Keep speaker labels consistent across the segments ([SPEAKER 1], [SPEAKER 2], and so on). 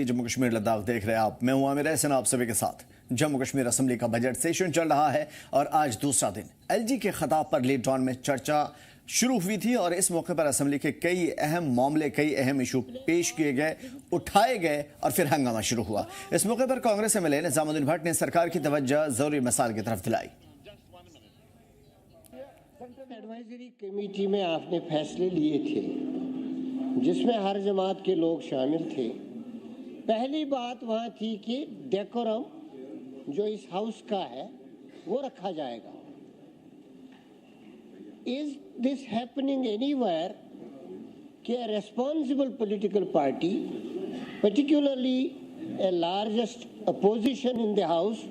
[SPEAKER 1] जम्मू कश्मीर लद्दाख देख रहे हैं आप। मैं हूं आमिर हसन आप सभी के साथ। जम्मू कश्मीर असेंबली का बजट सेशन चल रहा है और आज दूसरा दिन एलजी के खिताब पर लीड डाउन में चर्चा शुरू हुई थी और इस मौके पर असेंबली के कई अहम मामले, कई अहम इशू पेश किए गए, उठाए गए और फिर हंगामा शुरू हुआ। इस मौके पर कांग्रेस एमएलए निजामुद्दीन भट्ट ने सरकार की तवज्जो जरूरी मसाइल की तरफ दिलाई।
[SPEAKER 2] एडवाइजरी कमेटी में आपने फैसले लिए थे जिसमें हर जमात के लोग शामिल थे। पहली बात वहाँ थी कि डेकोरम जो इस हाउस का है वो रखा जाएगा। इज दिस हैपनिंग एनीवेयर कि a responsible political party, particularly a largest opposition in the house,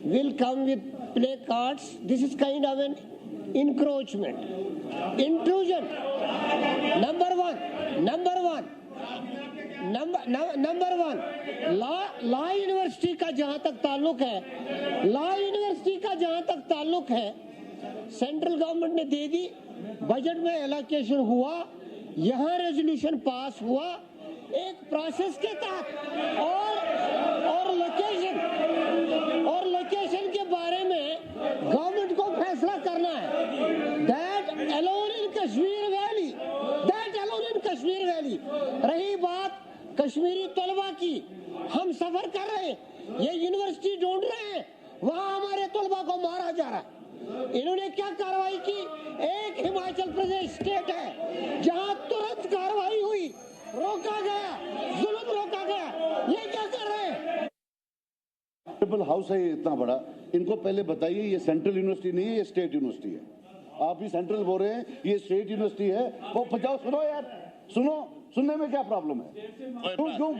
[SPEAKER 2] will come with placards? This is kind of an encroachment, intrusion. Number one, law university का जहां तक ताल्लुक है, सेंट्रल गवर्नमेंट ने दे दी, budget में allocation हुआ, यहां रेजोल्यूशन पास हुआ एक प्रोसेस के तहत और लोकेशन के बारे में गवर्नमेंट को फैसला करना है। That alone in Kashmir valley. रही बात कश्मीरी तलबा की, हम सफर कर रहे हैं, ये यूनिवर्सिटी ढूंढ रहे हैं, वहां हमारे तलबा को मारा जा रहा है। इन्होंने क्या कार्रवाई की? एक हिमाचल प्रदेश स्टेट है जहां तुरंत कार्रवाई हुई, रोका गया, जुल्म रोका गया। ये क्या कर रहे हैं?
[SPEAKER 3] ट्रिपल हाउस है ये इतना बड़ा, इनको पहले बताइए ये सेंट्रल यूनिवर्सिटी नहीं है, ये स्टेट यूनिवर्सिटी है। आप भी सेंट्रल बोल रहे हैं, ये स्टेट यूनिवर्सिटी है। वो बचाओ, सुनो यार, सुनने में क्या प्रॉब्लम है? तुम क्यों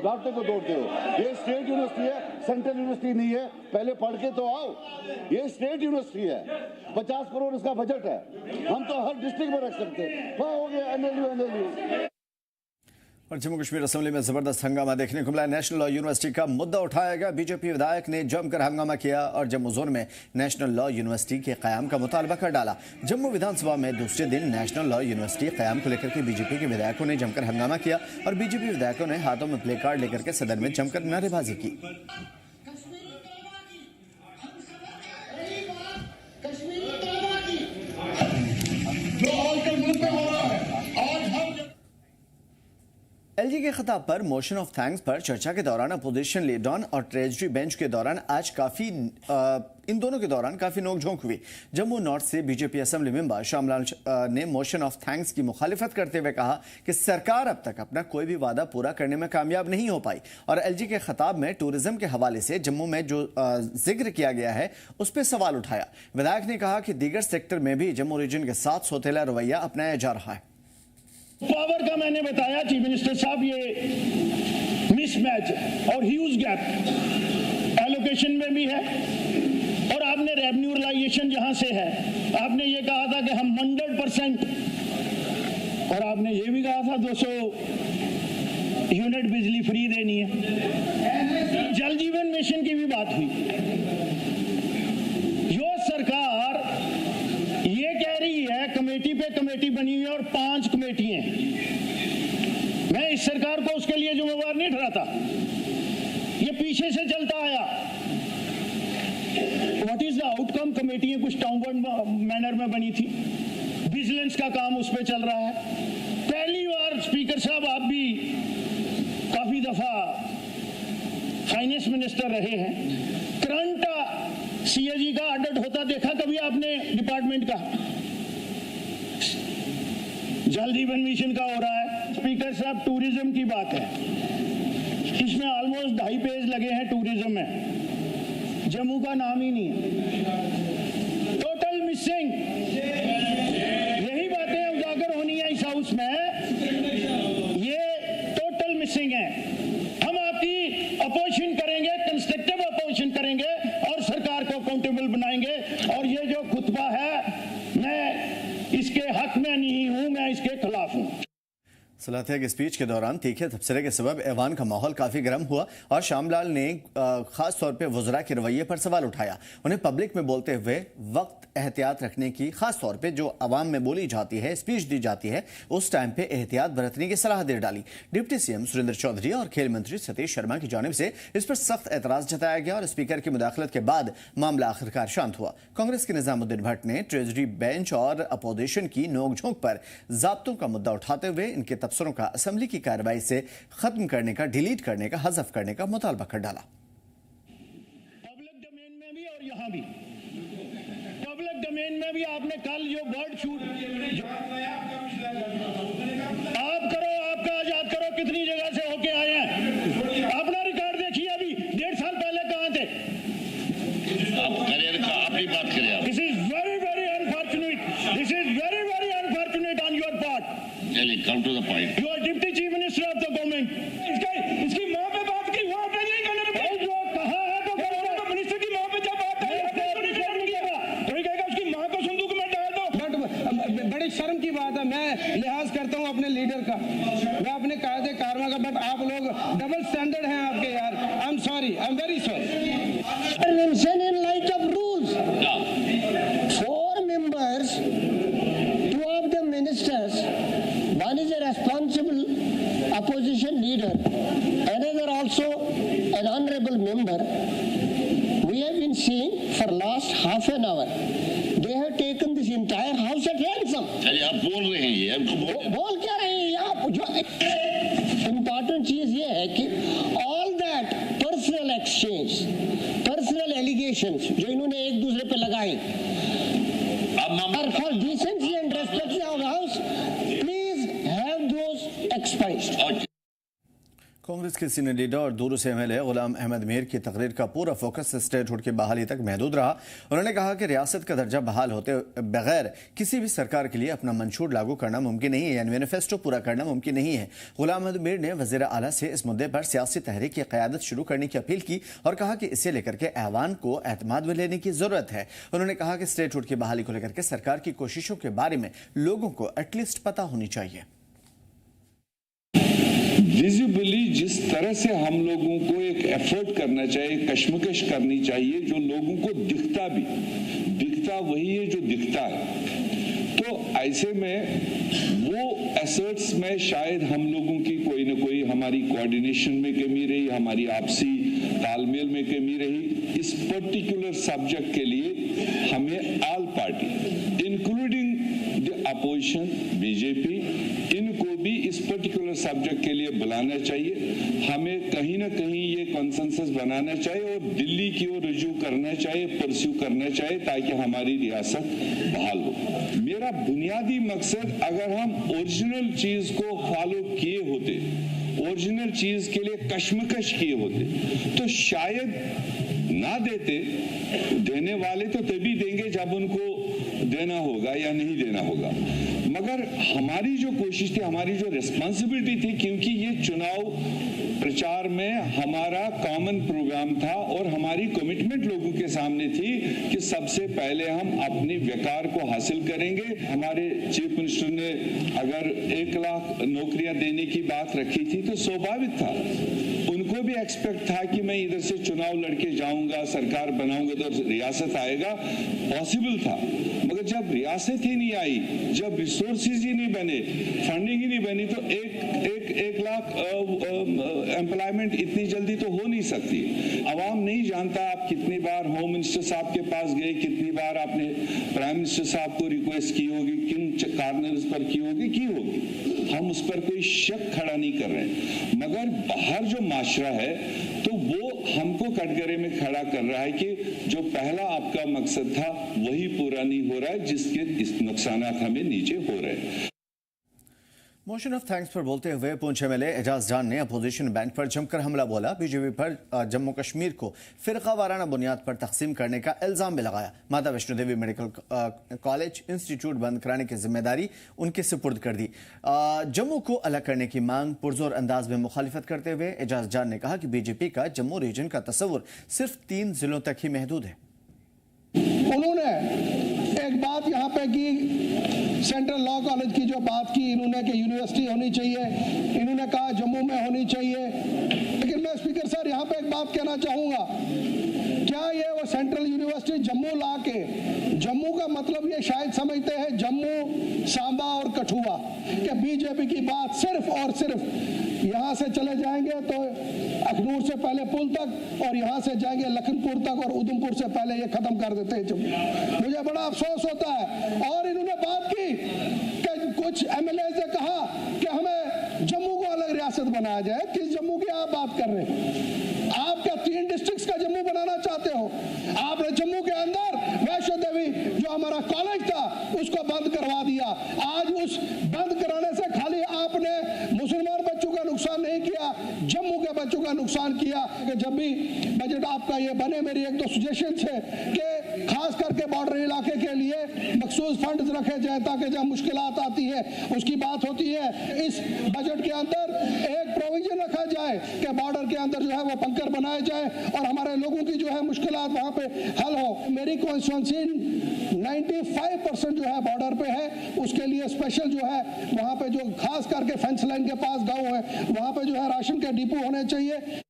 [SPEAKER 3] गाड़ते को दौड़ते हो? ये स्टेट यूनिवर्सिटी है, सेंट्रल यूनिवर्सिटी नहीं है। पहले पढ़ के तो आओ। ये स्टेट यूनिवर्सिटी है, 50 करोड़ इसका बजट है। हम तो हर डिस्ट्रिक्ट में रख सकते हैं। वह हो गया एनएलयू।
[SPEAKER 1] और जम्मू कश्मीर असेंबली में जबरदस्त हंगामा देखने को मिला। नेशनल लॉ यूनिवर्सिटी का मुद्दा उठाया गया, बीजेपी विधायक ने जमकर हंगामा किया और जम्मू जोन में नेशनल लॉ यूनिवर्सिटी के कयाम का मुतालबा कर डाला। जम्मू विधानसभा में दूसरे दिन नेशनल लॉ यूनिवर्सिटी कयाम को लेकर के बीजेपी के विधायकों ने जमकर हंगामा किया और बीजेपी विधायकों ने हाथों में प्ले कार्ड लेकर के सदन में जमकर नारेबाजी की। एलजी के खिताब पर मोशन ऑफ थैंक्स पर चर्चा के दौरान अपोजिशन लीडर और ट्रेजरी बेंच के दौरान आज इन दोनों के दौरान काफी नोकझोंक हुई। जम्मू नॉर्थ से बीजेपी असेंबली मेंबर श्यामलाल ने मोशन ऑफ थैंक्स की मुखालिफत करते हुए कहा कि सरकार अब तक अपना कोई भी वादा पूरा करने में कामयाब नहीं हो पाई और एलजी के खिताब में टूरिज्म के हवाले से जम्मू में जो जिक्र किया गया है उस पर सवाल उठाया। विधायक ने कहा कि दीगर सेक्टर में भी जम्मू रीजन के साथ सौतेला रवैया अपनाया जा रहा है।
[SPEAKER 4] पावर का मैंने बताया चीफ मिनिस्टर साहब, ये मिसमैच और ह्यूज गैप एलोकेशन में भी है और आपने रेवेन्यू रिलाइजेशन जहां से है, आपने ये कहा था कि हम 100% और आपने ये भी कहा था 200 यूनिट बिजली फ्री देनी है। जल जीवन मिशन की भी बात हुई। जो सरकार ये कह रही है कमेटी पे कमेटी बनी हुई है और 5 कमेटियां, मैं इस सरकार को उसके लिए जिम्मेवार नहीं ठहराता। ये पीछे से चलता आया। What is the outcome? कमेटियां कुछ टाउनवर्ड मैनर में बनी थी, विजिलेंस का काम उस पर चल रहा है। पहली बार स्पीकर साहब आप भी काफी दफा फाइनेंस मिनिस्टर रहे हैं, करंट सीएजी का ऑडिट होता देखा कभी आपने डिपार्टमेंट का? जल जीवन मिशन का हो रहा है। स्पीकर साहब, टूरिज्म की बात है, इसमें ऑलमोस्ट 2.5 पेज लगे हैं टूरिज्म में, जम्मू का नाम ही नहीं है। टोटल मिसिंग, यही बातें उजागर होनी है इस हाउस में, ये टोटल मिसिंग है। हम आपकी अपोजिशन करेंगे, कंस्ट्रक्टिव अपोजिशन करेंगे और सरकार को अकाउंटेबल बनाएंगे। और ये जो खुतबा है, मैं इसके हक में नहीं हूं, मैं इसके खिलाफ हूं।
[SPEAKER 1] सलातिया की स्पीच के दौरान तीखे तबसरे के सबब ऐवान का माहौल काफी गर्म हुआ और शामलाल ने खास तौर पे वज़रा के रवैये पर सवाल उठाया। उन्हें पब्लिक में बोलते हुए वक्त एहतियात रखने की, खास तौर पे जो अवाम में बोली जाती है, स्पीच दी जाती है, उस टाइम पे एहतियात बरतने की सलाह दे डाली। डिप्टी सीएम सुरेंद्र चौधरी और खेल मंत्री सतीश शर्मा की जानिब से इस पर सख्त एतराज जताया गया और स्पीकर की मुदाखलत के बाद मामला आखिरकार शांत हुआ। कांग्रेस के निजामुद्दीन भट्ट ने ट्रेजरी बेंच और अपोजिशन की नोकझोंक पर ज़ाब्तों का मुद्दा उठाते हुए इनके तबसरों का असेंबली की कार्रवाई से खत्म करने का, डिलीट करने का, हज़फ करने का मुतालबा कर डाला।
[SPEAKER 4] पब्लिक डोमेन में भी और यहाँ भी, पब्लिक डोमेन में भी आपने कल जो बर्ड शूट आप करो, आपका आजाद करो, कितनी जगह से होके आए हैं, अपना रिकॉर्ड देखिए। अभी 1.5 साल पहले कहाँ थे?
[SPEAKER 5] आप करियर का अपनी बात करें आप।
[SPEAKER 4] This is very very unfortunate, this is very very unfortunate on your part.
[SPEAKER 5] चलिए come to the point.
[SPEAKER 4] You are deputy chief minister of the government. इसकी माँ पे बात की, वो आपने नहीं करने जो कहा है तो मिनिस्टर की माँ पे जब बात है कोई कहेगा उसकी माँ को संदूक में डाल दो।
[SPEAKER 6] बट बड़ी शर्म की बात है, मैं लिहाज करता हूँ अपने लीडर का, मैं अपने कायदे कारमा का, बट आप लोग डबल स्टैंडर्ड हैं आपके यार। I am sorry, I am very sorry.
[SPEAKER 2] In light of rules, 4 members, 2 of the ministers, one is a responsible opposition leader, another also an honorable member. We have been seeing for last half an hour, they have taken this entire house at ransom.
[SPEAKER 5] चलिए आप बोल रहे हैं, ये
[SPEAKER 2] बोल क्या रहे हैं आप? जो इम्पोर्टेंट चीज ये है कि all that personal exchange, personal allegations जो इन्होंने एक दूसरे पे लगाए, for decency and respect of house, please have those expunged.
[SPEAKER 1] Congress के सीनियर लीडर और दूर से एमएलए गुलाम अहमद मीर की तकरीर का पूरा फोकस स्टेटहुड की बहाली तक महदूद रहा। उन्होंने कहा कि रियासत का दर्जा बहाल होते बगैर किसी भी सरकार के लिए अपना मंशूर लागू करना मुमकिन नहीं है, यानी मैनिफेस्टो पूरा करना मुमकिन नहीं है। गुलाम अहमद मीर ने वज़ीर आला से इस मुद्दे पर सियासी तहरीक की क़यादत शुरू करने की अपील की और कहा कि इसे लेकर के ऐवान को एतमाद में लेने की ज़रूरत है। उन्होंने कहा कि स्टेटहुड की बहाली को लेकर के सरकार की कोशिशों के बारे में लोगों को एटलीस्ट पता होनी चाहिए।
[SPEAKER 7] विजिबली जिस तरह से हम लोगों को एक एफर्ट करना चाहिए, कश्मकश करनी चाहिए, जो लोगों को दिखता वही है जो दिखता है। तो ऐसे में वो एसर्ट्स में शायद हम लोगों की कोई ना कोई, हमारी कोऑर्डिनेशन में कमी रही, हमारी आपसी तालमेल में कमी रही। इस पर्टिकुलर सब्जेक्ट के लिए हमें all party including the opposition BJP, इनको भी इस पर्टिकुलर सब्जेक्ट के लिए बुलाना चाहिए। हमें कहीं ना कहीं ये कंसेंसस बनाना चाहिए और दिल्ली की ओर रुजू करना चाहिए, परस्यू करना चाहिए, ताकि हमारी रियासत बहाल हो। मेरा बुनियादी मकसद, अगर हम ओरिजिनल चीज को फॉलो किए होते, ओरिजिनल चीज के लिए कश्मकश किए होते, तो शायद ना देते। देने वाले तो तभी देंगे जब उनको देना होगा या नहीं देना होगा। मगर हमारी जो कोशिश थी, हमारी जो रिस्पांसिबिलिटी थी, क्योंकि ये चुनाव प्रचार में हमारा कॉमन प्रोग्राम था और हमारी कमिटमेंट लोगों के सामने थी कि सबसे पहले हम अपनी व्यापार को हासिल करेंगे। हमारे चीफ मिनिस्टर ने अगर 1 लाख नौकरियां देने की बात रखी थी तो स्वाभाविक था, उनको भी एक्सपेक्ट था कि मैं इधर से चुनाव लड़के जाऊंगा, सरकार बनाऊंगा तो रियासत आएगा, पॉसिबल था। मगर जब रियासत ही नहीं आई, जब रिसोर्सेज ही नहीं बने, फंडिंग ही नहीं बनी, तो एक लाख एम्प्लॉयमेंट इतनी जल्दी तो हो नहीं सकती। अवाम नहीं जानता आप कितनी बार होम मिनिस्टर साहब के पास गए, कितनी बार आपने प्राइम मिनिस्टर साहब को रिक्वेस्ट की होगी, किन कार्नर्स पर की होगी। हम उस पर कोई शक खड़ा नहीं कर रहे हैं, मगर बाहर जो माशरा है तो वो हमको कटघरे में खड़ा कर रहा है कि जो पहला आपका मकसद था वही पूरा नहीं हो रहा है, जिसके इस नुकसानात हमें नीचे हो रहे हैं।
[SPEAKER 1] मोशन ऑफ थैंक्स पर बोलते हुए पुंछ एमएलए एजाज जान ने अपोजिशन बैंक पर जमकर हमला बोला। बीजेपी पर जम्मू कश्मीर को फिरका वाराना बुनियाद पर तकसीम करने का इल्जाम भी लगाया। माता Vaishno Devi medical college institute बंद कराने की जिम्मेदारी उनके सुपुर्द कर दी। जम्मू को अलग करने की मांग पुरजोर अंदाज में मुखालिफत करते हुए एजाज जान ने कहा कि बीजेपी का जम्मू रीजन का तस्वुर सिर्फ 3 जिलों तक ही महदूद है।
[SPEAKER 6] उन्होंने एक बात यहाँ पे की सेंट्रल लॉ कॉलेज की जो बात की इन्होंने कि यूनिवर्सिटी होनी चाहिए, इन्होंने कहा जम्मू में होनी चाहिए, लेकिन मैं स्पीकर सर यहाँ पे एक बात कहना चाहूँगा, क्या ये वो सेंट्रल यूनिवर्सिटी जम्मू ला के, जम्मू का मतलब ये शायद समझते हैं जम्मू, सांबा और कठुआ, कि बीजेपी की बात सिर्फ और सिर्फ यहाँ से चले जाएंगे तो अखनूर से पहले पुल तक और यहाँ से जाएंगे लखनपुर तक और उधमपुर से पहले ये खत्म कर देते हैं जम्मू। मुझे बड़ा अफसोस होता है। और इन्होंने बात की कि कुछ एमएलए ने कहा कि हमें जम्मू को अलग रियासत बनाया जाए। किस जम्मू की आप बात कर रहे हैं? आप क्या 3 डिस्ट्रिक्ट्स का जम्मू बनाना चाहते हो? आपने जम्मू के अंदर वैष्णो देवी जो हमारा कॉलेज था उसको बंद करवा दिया। आज उस बंद कराने से खाली आपने मुसलमान बच्चों का नुकसान नहीं किया, जम्मू के बच्चों का नुकसान किया। कि जब भी बजट आपका ये बने, मेरी 1-2 सजेशन है कि खास करके बॉर्डर इलाके के लिए मखसूस फंड रखे जाए ताकि जब मुश्किलात आती है उसकी बात होती है। इस बजट के अंदर एक प्रोविजन रखा जाए कि बॉर्डर के अंदर जो है वो बंकर बनाए जाए और हमारे लोगों की जो है मुश्किलात वहाँ पे हल हो। मेरी कॉन्स्टिट्यूंसी 95% जो है बॉर्डर पे है, उसके लिए स्पेशल जो है वहाँ पे जो खास करके फेंस लाइन के पास गाँव है वहाँ पे जो है राशन के डिपो होने चाहिए।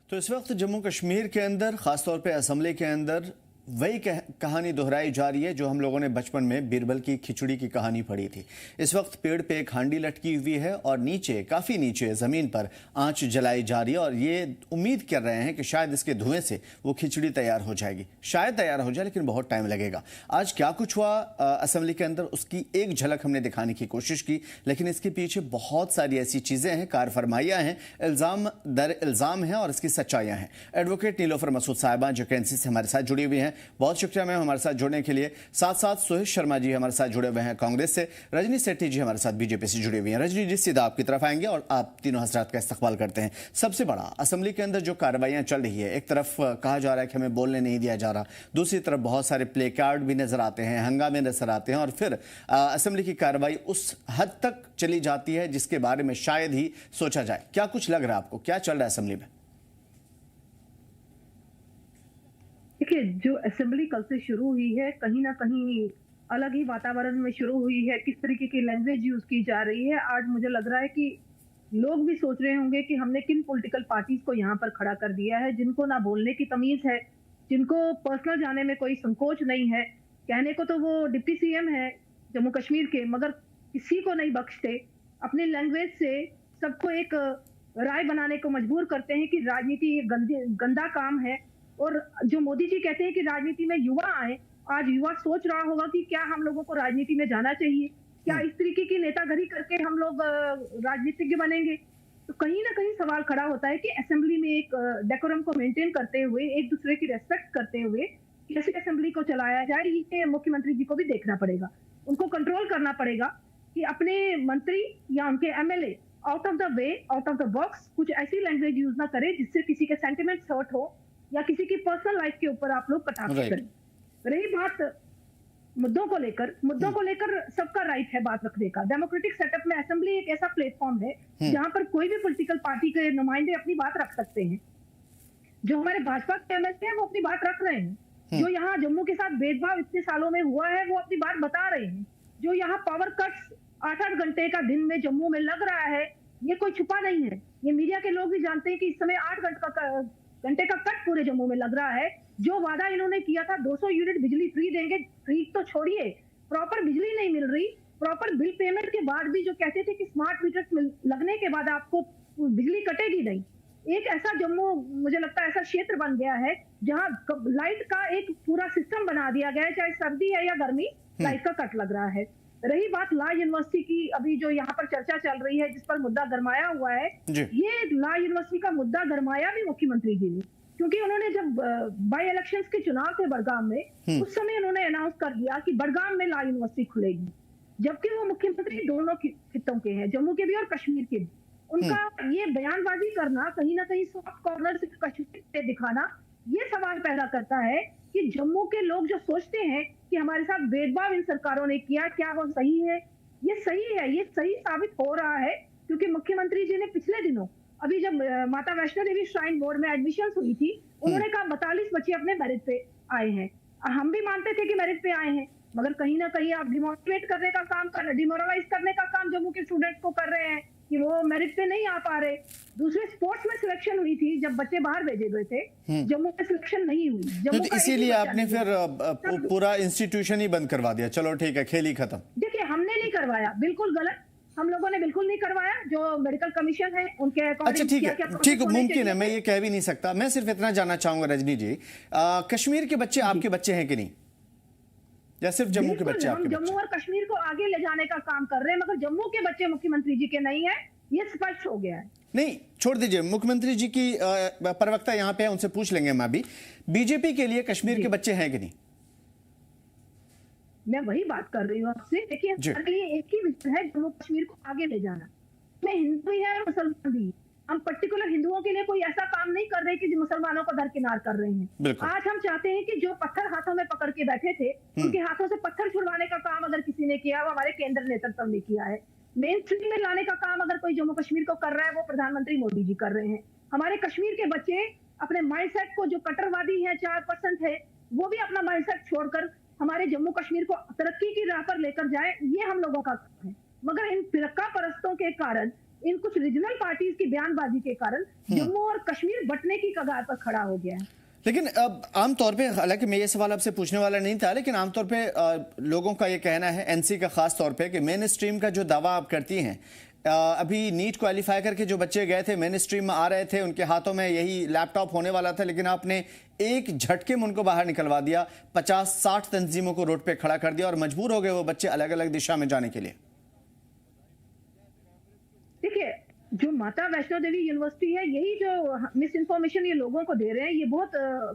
[SPEAKER 1] तो इस वक्त जम्मू कश्मीर के अंदर खासतौर पे असम्बली के अंदर वही कहानी दोहराई जा रही है जो हम लोगों ने बचपन में बीरबल की खिचड़ी की कहानी पढ़ी थी। इस वक्त पेड़ पे एक हांडी लटकी हुई है और नीचे, काफ़ी नीचे ज़मीन पर आंच जलाई जा रही है और ये उम्मीद कर रहे हैं कि शायद इसके धुएं से वो खिचड़ी तैयार हो जाएगी। शायद तैयार हो जाए लेकिन बहुत टाइम लगेगा। आज क्या कुछ हुआ असम्बली के अंदर उसकी एक झलक हमने दिखाने की कोशिश की, लेकिन इसके पीछे बहुत सारी ऐसी चीज़ें हैं, कार फरमाइयाँ हैं, इल्ज़ाम दर इल्ज़ाम हैं और इसकी सच्चाइयाँ हैं। एडवोकेट नीलोफर मसूद साहिबा जो कैंसी से हमारे साथ जुड़ी हुई हैं, बहुत शुक्रिया मैम हमारे साथ जुड़ने के लिए। साथ साथ सुहेश शर्मा जी हमारे साथ जुड़े हुए हैं कांग्रेस से, रजनी सेठी जी हमारे साथ बीजेपी से जुड़े हुए हैं। रजनी जी सीधा आपकी तरफ आएंगे और आप तीनों हजरात का इस्तकबाल करते हैं। सबसे बड़ा असम्बली के अंदर जो कार्रवाइयां चल रही है, एक तरफ कहा जा रहा है कि हमें बोलने नहीं दिया जा रहा, दूसरी तरफ बहुत सारे प्ले कार्ड भी नजर आते हैं, हंगामे नजर आते हैं और फिर असम्बली की कार्रवाई उस हद तक चली जाती है जिसके बारे में शायद ही सोचा जाए। क्या कुछ लग रहा है आपको, क्या चल रहा है असम्बली में?
[SPEAKER 8] देखिए, जो असेंबली कल से शुरू हुई है कहीं ना कहीं अलग ही वातावरण में शुरू हुई है। किस तरीके की लैंग्वेज यूज की जा रही है, आज मुझे लग रहा है कि लोग भी सोच रहे होंगे कि हमने किन पॉलिटिकल पार्टीज को यहाँ पर खड़ा कर दिया है, जिनको ना बोलने की तमीज है, जिनको पर्सनल जाने में कोई संकोच नहीं है। कहने को तो वो डिप्टी सीएम है जम्मू कश्मीर के, मगर किसी को नहीं बख्शते। अपनी लैंग्वेज से सबको एक राय बनाने को मजबूर करते हैं कि राजनीति गंदा काम है। और जो मोदी जी कहते हैं कि राजनीति में युवा आए, आज युवा सोच रहा होगा कि क्या हम लोगों को राजनीति में जाना चाहिए, क्या इस तरीके की नेतागिरी करके हम लोग राजनीतिज्ञ बनेंगे। तो कहीं ना कहीं सवाल खड़ा होता है कि असेंबली में एक डेकोरम को मेंटेन करते हुए, एक दूसरे की रेस्पेक्ट करते हुए कैसे असेंबली को चलाया जाए, ये मुख्यमंत्री जी को भी देखना पड़ेगा। उनको कंट्रोल करना पड़ेगा कि अपने मंत्री या उनके MLA out of the way, out of the box कुछ ऐसी लैंग्वेज यूज ना करे जिससे किसी के सेंटिमेंट्स हर्ट हो या किसी की पर्सनल लाइफ के ऊपर आप लोग कटाक्ष करें। रही बात मुद्दों को लेकर सबका राइट है बात रखने का। डेमोक्रेटिक सेटअप में असेंबली एक ऐसा प्लेटफॉर्म है जहां पर कोई भी पॉलिटिकल पार्टी के नुमाइंदे अपनी बात रख सकते हैं। जो हमारे भाजपा के एमएलए हैं वो अपनी बात रख रहे हैं, जो यहाँ जम्मू के साथ भेदभाव इतने सालों में हुआ है वो अपनी बात बता रहे हैं, जो यहाँ पावर कट्स 8-8 घंटे का दिन में जम्मू में लग रहा है ये कोई छुपा नहीं है। ये मीडिया के लोग भी जानते हैं कि इस समय 8 घंटे का कट पूरे जम्मू में लग रहा है। जो वादा इन्होंने किया था 200 यूनिट बिजली फ्री देंगे, फ्री तो छोड़िए, प्रॉपर बिजली नहीं मिल रही। प्रॉपर बिल पेमेंट के बाद भी जो कहते थे कि स्मार्ट मीटर लगने के बाद आपको बिजली कटेगी नहीं। एक ऐसा जम्मू मुझे लगता है ऐसा क्षेत्र बन गया है जहां लाइट का एक पूरा सिस्टम बना दिया गया है, चाहे सर्दी है या गर्मी लाइट का कट लग रहा है। रही बात लॉ यूनिवर्सिटी की, अभी जो यहाँ पर चर्चा चल रही है जिस पर मुद्दा गरमाया हुआ है, ये लॉ यूनिवर्सिटी का मुद्दा गरमाया भी मुख्यमंत्री जी ने, क्योंकि उन्होंने जब बाई इलेक्शंस के चुनाव थे बड़गाम में, उस समय उन्होंने अनाउंस कर दिया कि बड़गाम में लॉ यूनिवर्सिटी खुलेगी, जबकि वो मुख्यमंत्री दोनों खित्तों के हैं, जम्मू के भी और कश्मीर के भी। उनका ये बयानबाजी करना कहीं ना कहीं सॉफ्ट कॉर्नर से कश्मीर से दिखाना ये सवाल पैदा करता है कि जम्मू के लोग जो सोचते हैं कि हमारे साथ भेदभाव इन सरकारों ने किया, क्या वो सही है? ये सही है, ये सही साबित हो रहा है, क्योंकि मुख्यमंत्री जी ने पिछले दिनों अभी जब माता वैष्णो देवी श्राइन बोर्ड में एडमिशन हुई थी, उन्होंने कहा 42 बच्चे अपने मेरिट पे आए हैं। हम भी मानते थे कि मेरिट पे आए हैं, मगर कहीं ना कहीं आप डिमोटिवेट करने का काम कर रहे, डिमोरलाइज करने का काम जम्मू के स्टूडेंट्स को कर रहे हैं कि वो मेरिट पे नहीं आ पा रहे। दूसरे स्पोर्ट्स में सिलेक्शन हुई थी, जब बच्चे बाहर भेजे गए थे, जम्मू में सिलेक्शन नहीं हुई। जम्मू
[SPEAKER 1] तो इसीलिए आपने फिर पूरा इंस्टीट्यूशन ही बंद करवा दिया, चलो ठीक है, खेल ही खत्म।
[SPEAKER 8] देखिए, हमने नहीं करवाया, बिल्कुल गलत, हम लोगों ने बिल्कुल नहीं करवाया। जो मेडिकल कमीशन है उनके
[SPEAKER 1] अच्छा ठीक है, ठीक मुमकिन है, मैं ये कह भी नहीं सकता। मैं सिर्फ इतना जानना चाहूंगा रजनी जी, कश्मीर के बच्चे आपके बच्चे हैं कि नहीं, या सिर्फ जम्मू के बच्चे आपके?
[SPEAKER 8] जम्मू और कश्मीर को आगे ले जाने का काम कर रहे हैं, मगर जम्मू के बच्चे मुख्यमंत्री जी के नहीं है, ये स्पष्ट हो गया है।
[SPEAKER 1] नहीं, छोड़ दीजिए, मुख्यमंत्री जी की प्रवक्ता यहाँ पे है, उनसे पूछ लेंगे हम अभी। बीजेपी के लिए कश्मीर के बच्चे हैं कि नहीं?
[SPEAKER 8] मैं वही बात कर रही हूँ आपसे। देखिए, हमारे लिए एक ही विजन है, जम्मू कश्मीर को आगे ले जाना। मैं हिंदू भी है और मुसलमान भी। हम पर्टिकुलर हिंदुओं के लिए कोई ऐसा काम नहीं कर रहे कि जो मुसलमानों को दरकिनार कर रहे हैं। आज हम चाहते हैं कि जो पत्थर हाथों में पकड़ के बैठे थे, उनके हाथों से पत्थर छुड़वाने का काम अगर किसी ने किया, वो हमारे केंद्र नेतृत्व ने किया है। मेन स्ट्रीम में लाने का काम अगर कोई जम्मू कश्मीर को कर रहा है, वो प्रधानमंत्री मोदी जी कर रहे हैं। हमारे कश्मीर के बच्चे अपने माइंडसेट को, जो कट्टरवादी है 4% है, वो भी अपना माइंडसेट छोड़कर हमारे जम्मू कश्मीर को तरक्की की राह पर लेकर जाए, ये हम लोगों का काम है। मगर इन फिरका परस्तों के कारण, इन कुछ रीजनल पार्टीज की बयानबाजी के कारण जम्मू और कश्मीर बंटने की कगार पर खड़ा हो गया है।
[SPEAKER 1] लेकिन अब आमतौर पे, हालांकि मैं ये सवाल आपसे पूछने वाला नहीं था, लेकिन आमतौर पे लोगों का ये कहना है, एनसी का खास तौर पे, कि मेन स्ट्रीम का जो दावा आप करती हैं, अभी नीट क्वालिफाई करके जो बच्चे गए थे, मेन स्ट्रीम में आ रहे थे, उनके हाथों में यही लैपटॉप होने वाला था, लेकिन आपने एक झटके में उनको बाहर निकलवा दिया, 50-60 तंजीमों को रोड पे खड़ा कर दिया और मजबूर हो गए वो बच्चे अलग अलग दिशा में जाने के लिए।
[SPEAKER 8] देखिए, जो माता वैष्णो देवी यूनिवर्सिटी है, यही जो मिस इन्फॉर्मेशन ये लोगों को दे रहे हैं, ये बहुत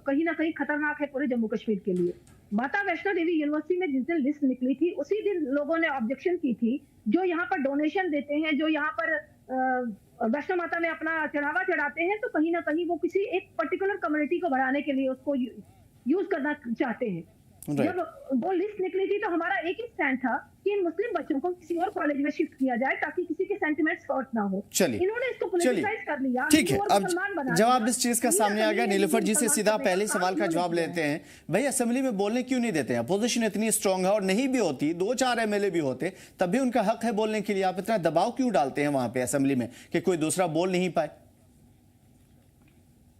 [SPEAKER 8] कहीं ना कहीं खतरनाक है पूरे जम्मू कश्मीर के लिए। माता वैष्णो देवी यूनिवर्सिटी में जिस दिन लिस्ट निकली थी, उसी दिन लोगों ने ऑब्जेक्शन की थी। जो यहाँ पर डोनेशन देते हैं, जो यहाँ पर वैष्णो माता में अपना चढ़ावा चढ़ाते हैं, तो कहीं ना कहीं वो किसी एक पर्टिकुलर कम्युनिटी को बढ़ाने के लिए उसको यूज करना चाहते हैं। जब वो लिस्ट निकली थी, तो हमारा एक ही स्टैंड था कि इन मुस्लिम बच्चों को किसी और कॉलेज में शिफ्ट किया जाए, ताकि किसी के सेंटिमेंट्स हर्ट ना हो।
[SPEAKER 1] चलिए,
[SPEAKER 8] इन्होंने इसको पॉलिटिसाइज कर लिया।
[SPEAKER 1] ठीक है, अब जवाब इस चीज का सामने आ गया। नीलोफर जी से सीधा पहले सवाल का जवाब लेते हैं। भाई, असेंबली में बोलने क्यों नहीं देते? अपोजिशन इतनी स्ट्रांग है, और नहीं भी होती, 2-4 एमएलए भी होते, तब भी उनका हक है बोलने के लिए। आप इतना दबाव क्यों डालते हैं वहां पे असेंबली में कि कोई दूसरा बोल नहीं पाए?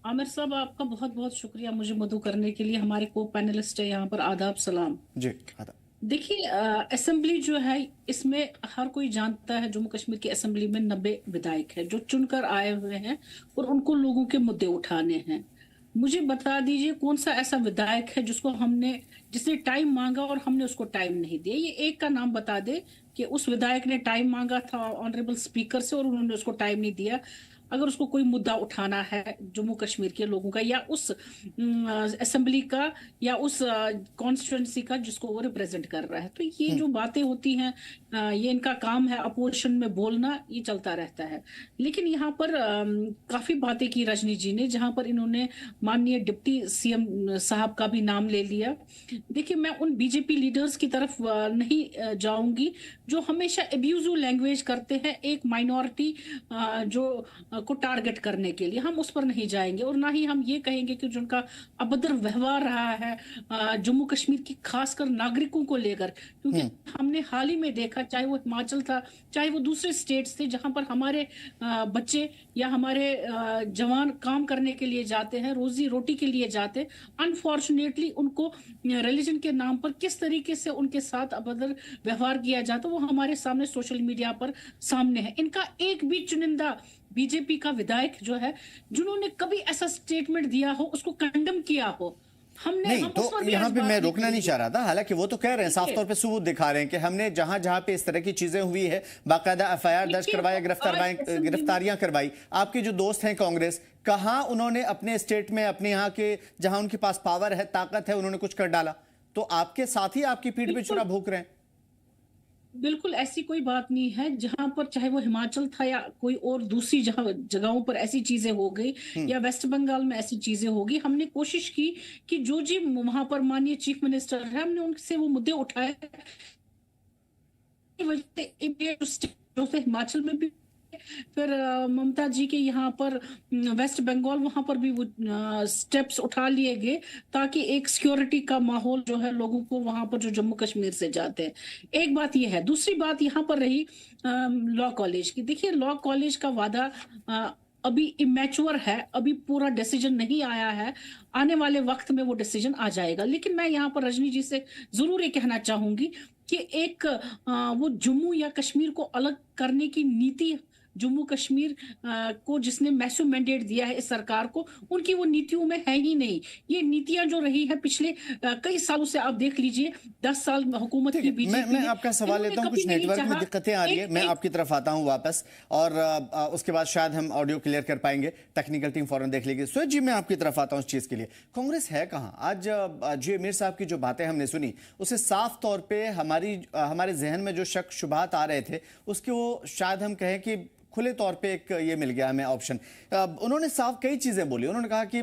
[SPEAKER 9] आमिर साहब, आपका बहुत बहुत शुक्रिया मुझे मदू करने के लिए। हमारे को पैनलिस्ट है यहाँ पर, आदाब सलाम
[SPEAKER 1] जी। आदाब।
[SPEAKER 9] देखिए, असेंबली जो है, इसमें हर कोई जानता है जम्मू कश्मीर की असेंबली में 90 विधायक है जो चुनकर आए हुए हैं, और उनको लोगों के मुद्दे उठाने हैं। मुझे बता दीजिए, कौन सा ऐसा विधायक है जिसने टाइम मांगा और हमने उसको टाइम नहीं दिया? ये एक का नाम बता दे कि उस विधायक ने टाइम मांगा था ऑनरेबल स्पीकर से और उन्होंने उसको टाइम नहीं दिया। अगर उसको कोई मुद्दा उठाना है जम्मू कश्मीर के लोगों का, या उस असेंबली का, या उस कॉन्स्टिट्यूंसी का जिसको वो रिप्रेजेंट कर रहा है, तो ये जो बातें होती हैं, ये इनका काम है अपोजिशन में बोलना, ये चलता रहता है। लेकिन यहाँ पर काफी बातें की रजनी जी ने, जहां पर इन्होंने माननीय डिप्टी सीएम साहब का भी नाम ले लिया। देखिए, मैं उन बीजेपी लीडर्स की तरफ नहीं जाऊंगी जो हमेशा एब्यूजिव लैंग्वेज करते हैं एक माइनॉरिटी जो को टारगेट करने के लिए। हम उस पर नहीं जाएंगे, और ना ही हम ये कहेंगे कि जो उनका अभद्र व्यवहार रहा है जम्मू कश्मीर की खासकर नागरिकों को लेकर, क्योंकि हमने हाल ही में देखा, चाहे वो हिमाचल था, चाहे वो दूसरे स्टेट्स थे, जहां पर हमारे बच्चे या हमारे जवान काम करने के लिए जाते हैं, रोजी रोटी के लिए जाते, अनफॉर्चुनेटली उनको रिलीजन के नाम पर किस तरीके से उनके साथ अभद्र व्यवहार किया जाता, वो हमारे सामने सोशल मीडिया पर सामने है। इनका एक भी चुनिंदा बीजेपी का विधायक जो है, जिन्होंने कभी ऐसा स्टेटमेंट दिया हो, उसको कंडेम किया हो, हमने
[SPEAKER 1] नहीं, तो यहाँ पे मैं रोकना नहीं चाह रहा था। हालांकि वो तो कह रहे हैं, साफ तौर पे सबूत दिखा रहे हैं कि हमने जहां जहां पे इस तरह की चीजें हुई है, बाकायदा एफआईआर दर्ज करवाया, गिरफ्तारियां करवाई। आपके जो दोस्त हैं कांग्रेस, कहां उन्होंने अपने स्टेट में, अपने यहाँ के जहां उनके पास पावर है, ताकत है, उन्होंने कुछ कर डाला? तो आपके साथ ही आपकी पीठ पे छुरा भूक रहे हैं।
[SPEAKER 9] बिल्कुल ऐसी कोई बात नहीं है। जहां पर चाहे वो हिमाचल था या कोई और दूसरी जगहों पर ऐसी चीजें हो गई, या वेस्ट बंगाल में ऐसी चीजें होगी, हमने कोशिश की कि जो जी वहां पर माननीय चीफ मिनिस्टर है, हमने उनसे वो मुद्दे उठाए। हिमाचल में भी फिर ममता जी के यहाँ पर वेस्ट बंगाल, वहां पर भी वो स्टेप्स उठा लिए गए ताकि एक सिक्योरिटी का माहौल जो है लोगों को वहां पर जो जम्मू कश्मीर से जाते हैं। एक बात ये है। दूसरी बात यहाँ पर रही लॉ कॉलेज की। देखिए, लॉ कॉलेज का वादा अभी इमेच्योर है, अभी पूरा डिसीजन नहीं आया है। आने वाले वक्त में वो डिसीजन आ जाएगा। लेकिन मैं यहाँ पर रजनी जी से जरूर ये कहना चाहूंगी कि एक वो जम्मू या कश्मीर को अलग करने की नीति, जम्मू कश्मीर को जिसने मैसिव मैंडेट दिया है इस सरकार को, उनकी वो नीतियों में है ही नहीं। ये नीतियां जो रही है पिछले कई सालों से, आप देख लीजिए 10 साल हुकूमत की बीजेपी।
[SPEAKER 1] मैं आपका सवाल लेता हूं, कुछ नेटवर्क में दिक्कतें आ रही है, मैं आपकी तरफ आता हूं वापस, और उसके बाद शायद हम ऑडियो क्लियर कर पाएंगे। टेक्निकल टीम फौरन देख लेगी। सुहेज जी, मैं आपकी तरफ आता हूं इस चीज के लिए। कांग्रेस है कहां? आज जी अमीर साहब की जो बातें हमने सुनी, उससे साफ तौर पर हमारे जहन में जो शक शुबहात आ रहे थे, उसके वो शायद हम कहें कि खुले तौर पे एक ये मिल गया हमें ऑप्शन। उन्होंने साफ कई चीजें बोली। उन्होंने कहा कि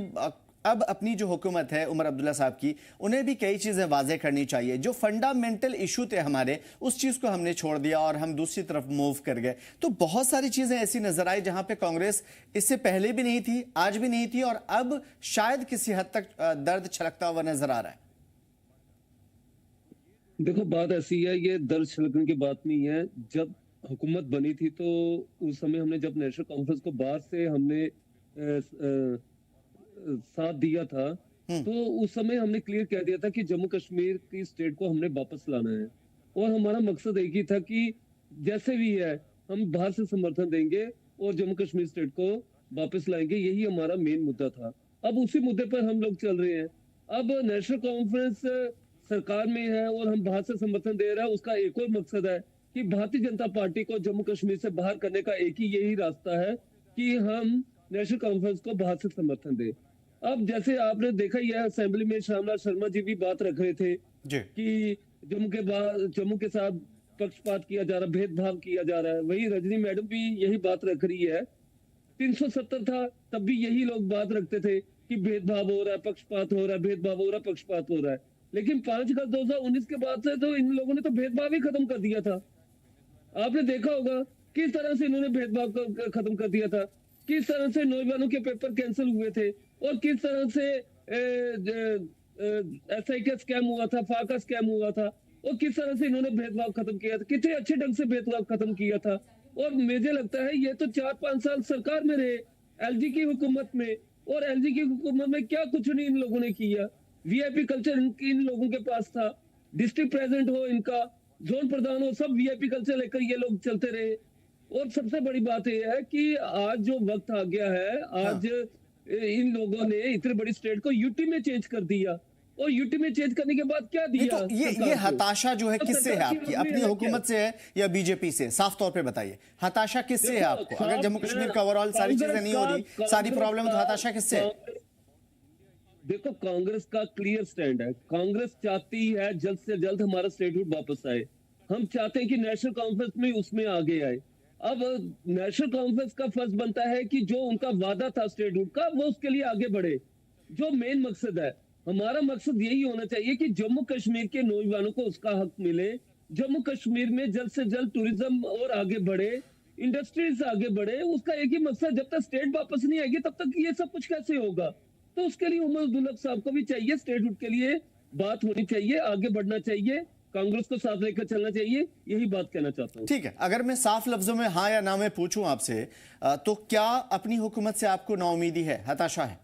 [SPEAKER 1] अब अपनी जो हुकूमत है उमर अब्दुल्ला साहब की, उन्हें भी कई चीजें वाजे करनी चाहिए। जो फंडामेंटल इशू थे हमारे, उस चीज को हमने छोड़ दिया और हम दूसरी तरफ मूव कर गए। तो बहुत सारी चीजें ऐसी नजर आई जहां पे कांग्रेस इससे पहले भी नहीं थी, आज भी नहीं थी, और अब शायद किसी हद तक दर्द छलकता हुआ नजर आ रहा है।
[SPEAKER 10] देखो, बात ऐसी है, ये दर्द छलकने की बात नहीं है। जब हुकूमत बनी थी तो उस समय हमने, जब नेशनल कॉन्फ्रेंस को बाहर से हमने साथ दिया था, तो उस समय हमने क्लियर कह दिया था कि जम्मू कश्मीर की स्टेट को हमने वापस लाना है, और हमारा मकसद एक ही था कि जैसे भी है हम बाहर से समर्थन देंगे और जम्मू कश्मीर स्टेट को वापस लाएंगे। यही हमारा मेन मुद्दा था। अब उसी मुद्दे पर हम लोग चल रहे हैं। अब नेशनल कॉन्फ्रेंस सरकार में है और हम बाहर से समर्थन दे रहे हैं। उसका एक और मकसद है कि भारतीय जनता पार्टी को जम्मू कश्मीर से बाहर करने का एक ही यही रास्ता है कि हम नेशनल कॉन्फ्रेंस को बाहर से समर्थन दें। अब जैसे आपने देखा ही है, असेंबली में श्यामलाल शर्मा जी भी बात रख रहे थे कि जम्मू के साथ पक्षपात किया जा रहा, भेदभाव किया जा रहा है। वही रजनी मैडम भी यही बात रख रही है। 370 था, तब भी यही लोग बात रखते थे कि भेदभाव हो रहा है, पक्षपात हो रहा है, भेदभाव हो रहा है, पक्षपात हो रहा है। लेकिन 5 अगस्त 2019 के बाद से तो इन लोगों ने तो भेदभाव ही खत्म कर दिया था। आपने देखा होगा किस तरह से इन्होंने भेदभाव खत्म कर दिया था, किस तरह से नौजवानों के पेपर कैंसिल हुए थे, और किस तरह से SI का स्कैम हुआ था, फाका स्कैम हुआ था, और किस तरह से इन्होंने भेदभाव खत्म किया था, कितने अच्छे ढंग से भेदभाव खत्म किया था। और मुझे लगता है ये तो 4-5 साल सरकार में रहे LG की हुकूमत में, और LG की हुकूमत में क्या कुछ नहीं इन लोगों ने किया। VIP कल्चर इन लोगों के पास था, डिस्ट्रिक्ट प्रेसिडेंट हो इनका, जोन प्रधान हो, सब VIP कल्चर लेकर ये लोग चलते रहे। और सबसे बड़ी बात यह है कि आज जो वक्त आ गया है, आज इन लोगों ने इतनी बड़ी स्टेट को यूटी में चेंज कर दिया, और यूटी में चेंज करने के बाद क्या दिया?
[SPEAKER 1] तो ये हताशा जो है किससे है आपकी? अपनी हुकूमत से है या बीजेपी से? साफ तौर पे बताइए, हताशा किससे है आपको? अगर जम्मू कश्मीर का ओवरऑल सारी चीजें नहीं हो रही, सारी प्रॉब्लम, तो हताशा किससे है?
[SPEAKER 10] देखो, कांग्रेस का क्लियर स्टैंड है। कांग्रेस चाहती है जल्द से जल्द हमारा स्टेटहुड वापस आए। हम चाहते हैं कि नेशनल कॉन्फ्रेंस में उसमें आगे आए। अब नेशनल कॉन्फ्रेंस का फर्ज बनता है कि जो उनका वादा था स्टेटहुड का, वो उसके लिए आगे बढ़े। जो मेन मकसद है, हमारा मकसद यही होना चाहिए कि जम्मू कश्मीर के नौजवानों को उसका हक मिले, जम्मू कश्मीर में जल्द से जल्द टूरिज्म और आगे बढ़े, इंडस्ट्रीज आगे बढ़े। उसका एक ही मकसद, जब तक स्टेट वापस नहीं आएगी तब तक ये सब कुछ कैसे होगा? तो उसके लिए उमर अब्दुल्ला साहब को भी चाहिए, स्टेटहुड के लिए बात होनी चाहिए, आगे बढ़ना चाहिए, कांग्रेस को साथ लेकर चलना चाहिए। यही बात कहना चाहता हूं।
[SPEAKER 1] ठीक है, अगर मैं साफ लफ्जों में हाँ या ना में पूछूं आपसे, तो क्या अपनी हुकूमत से आपको नाउमीदी है, हताशा है?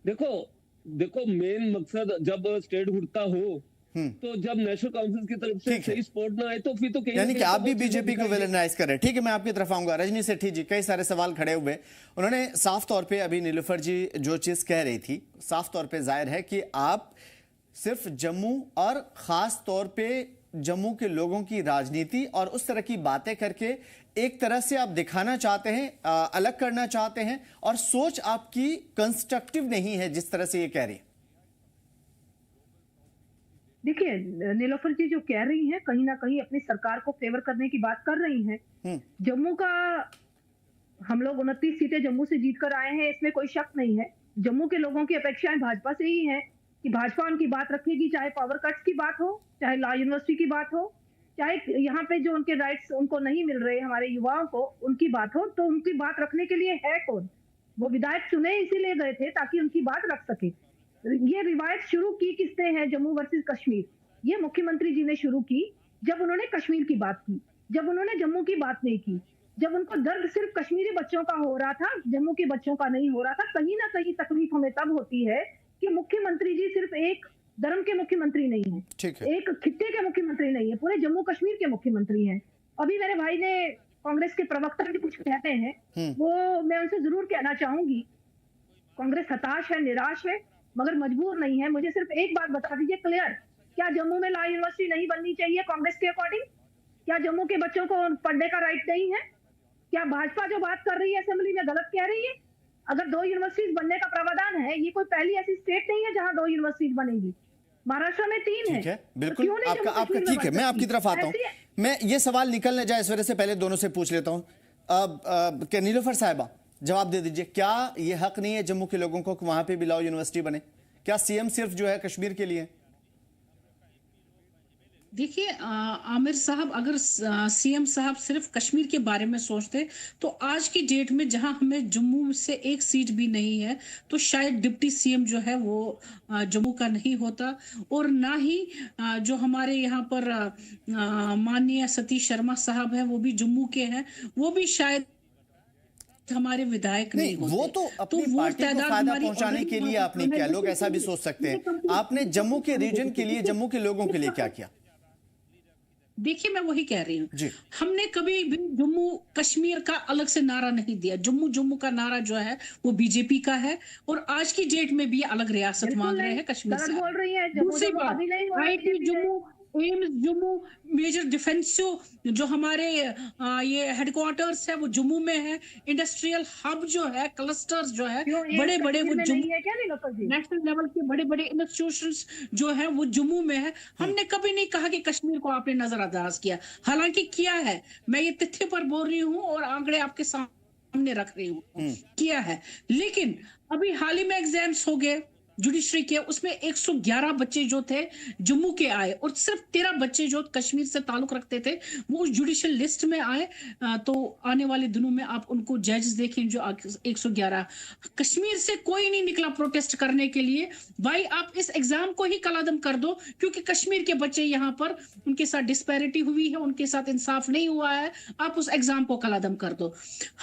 [SPEAKER 10] देखो मेन मकसद जब स्टेटहुड का हो, तो जब नेशनल कॉन्फ्रेंस की तरफ से सही सपोर्ट ना आए तो फिर तो
[SPEAKER 1] यानी कि आप भी बीजेपी को विलेनाइज कर रहे हैं। ठीक है, मैं आपकी तरफ आऊंगा। रजनी सेठी जी, कई सारे सवाल खड़े हुए। उन्होंने साफ तौर पे, अभी नीलूफर जी जो चीज कह रही थी, साफ तौर पे जाहिर है कि आप सिर्फ जम्मू और खास तौर पे जम्मू के लोगों की राजनीति और उस तरह की बातें करके एक तरह से आप दिखाना चाहते हैं, अलग करना चाहते हैं, और सोच आपकी कंस्ट्रक्टिव नहीं है जिस तरह से ये कह रही है।
[SPEAKER 8] देखिए, नीलोफर जी जो कह रही हैं, कहीं ना कहीं अपनी सरकार को फेवर करने की बात कर रही हैं। जम्मू का हम लोग 29 सीटें जम्मू से जीत कर आए हैं, इसमें कोई शक नहीं है। जम्मू के लोगों की अपेक्षाएं भाजपा से ही हैं कि भाजपा उनकी बात रखेगी, चाहे पावर कट्स की बात हो, चाहे लॉ यूनिवर्सिटी की बात हो, चाहे यहाँ पे जो उनके राइट्स उनको नहीं मिल रहे हमारे युवाओं को, उनकी बात हो, तो उनकी बात रखने के लिए है कौन? वो विधायक चुने इसीलिए गए थे ताकि उनकी बात रख सके। ये रिवायत शुरू की किसने है जम्मू वर्सेस कश्मीर? ये मुख्यमंत्री जी ने शुरू की जब उन्होंने कश्मीर की बात की, जब उन्होंने जम्मू की बात नहीं की, जब उनको दर्द सिर्फ कश्मीरी बच्चों का हो रहा था, जम्मू के बच्चों का नहीं हो रहा था। कहीं ना कहीं तकलीफ हमें तब होती है कि मुख्यमंत्री जी सिर्फ एक धर्म के मुख्यमंत्री नहीं है, एक खित्ते के मुख्यमंत्री नहीं है, पूरे जम्मू कश्मीर के मुख्यमंत्री हैं। अभी मेरे भाई ने कांग्रेस के प्रवक्ता भी कुछ कहते हैं, वो मैं उनसे जरूर कहना चाहूंगी, कांग्रेस हताश है, निराश है, मगर मजबूर नहीं है। मुझे सिर्फ एक बात बता दीजिए क्लियर, क्या जम्मू में लॉ यूनिवर्सिटी नहीं बननी चाहिए कांग्रेस के अकॉर्डिंग? क्या जम्मू के बच्चों को पढ़ने का राइट नहीं है? क्या भाजपा जो बात कर रही है असेंबली में गलत कह रही है? अगर 2 यूनिवर्सिटीज बनने का प्रावधान है, ये कोई पहली ऐसी स्टेट नहीं है जहां 2 यूनिवर्सिटीज बनेगी। महाराष्ट्र में 3 है।
[SPEAKER 1] बिल्कुल, आपका ठीक है। मैं आपकी तरफ आता हूँ। मैं ये सवाल निकल न जाए इस वजह से पहले दोनों से पूछ लेता हूँ। क्या नीलोफर साहिबा जवाब दे दीजिए, क्या ये हक नहीं है जम्मू के लोगों को कि वहां पे भी लॉ यूनिवर्सिटी बने? क्या सीएम सिर्फ जो है कश्मीर के लिए?
[SPEAKER 9] देखिए आमिर साहब, अगर सीएम साहब सिर्फ कश्मीर के बारे में सोचते तो आज की डेट में जहां हमें जम्मू से एक सीट भी नहीं है, तो शायद डिप्टी सीएम जो है वो जम्मू का नहीं होता, और ना ही जो हमारे यहाँ पर माननीय सतीश शर्मा साहब है वो भी जम्मू के हैं, वो भी शायद हमारे विधायक नहीं होते।
[SPEAKER 1] वो तो अपनी पार्टी को फायदा पहुंचाने के लिए आपने किया, लोग ऐसा भी सोच सकते हैं। आपने जम्मू के रीजन के लिए, जम्मू के लोगों के लिए क्या किया?
[SPEAKER 9] देखिए मैं वही कह रही हूँ, हमने कभी भी जम्मू कश्मीर का अलग से नारा नहीं दिया। जम्मू जम्मू का नारा जो है वो बीजेपी का है, और आज की डेट में भी अलग रियासत मांग रहे हैं कश्मीर से।
[SPEAKER 8] बोल रही है
[SPEAKER 9] दूसरी बात, IT Jammu, AIIMS Jammu, major defensive जो हमारे ये हेडक्वार्टर्स है वो जम्मू में है, इंडस्ट्रियल हब जो है, क्लस्टर्स जो है बड़े बड़े वो नेशनल लेवल के बड़े बड़े इंस्टीट्यूशंस जो है वो जम्मू में है। हमने कभी नहीं कहा कि कश्मीर को आपने नजरअंदाज किया, हालांकि किया है। मैं ये तथ्य पर बोल रही हूँ और आंकड़े आपके सामने रख रही हूँ, किया है। लेकिन अभी हाल ही में एग्जाम्स हो गए जुडिशरी के, उसमें 111 बच्चे जो थे जम्मू के आए, और सिर्फ 13 बच्चे जो कश्मीर से ताल्लुक रखते थे वो उस जुडिशियल लिस्ट में आए। तो आने वाले दिनों में आप उनको जजेस देखें जो 111, कश्मीर से कोई नहीं निकला प्रोटेस्ट करने के लिए। भाई आप इस एग्जाम को ही कलादम कर दो, क्योंकि कश्मीर के बच्चे यहाँ पर उनके साथ डिस्पैरिटी हुई है, उनके साथ इंसाफ नहीं हुआ है, आप उस एग्जाम को कलादम कर दो।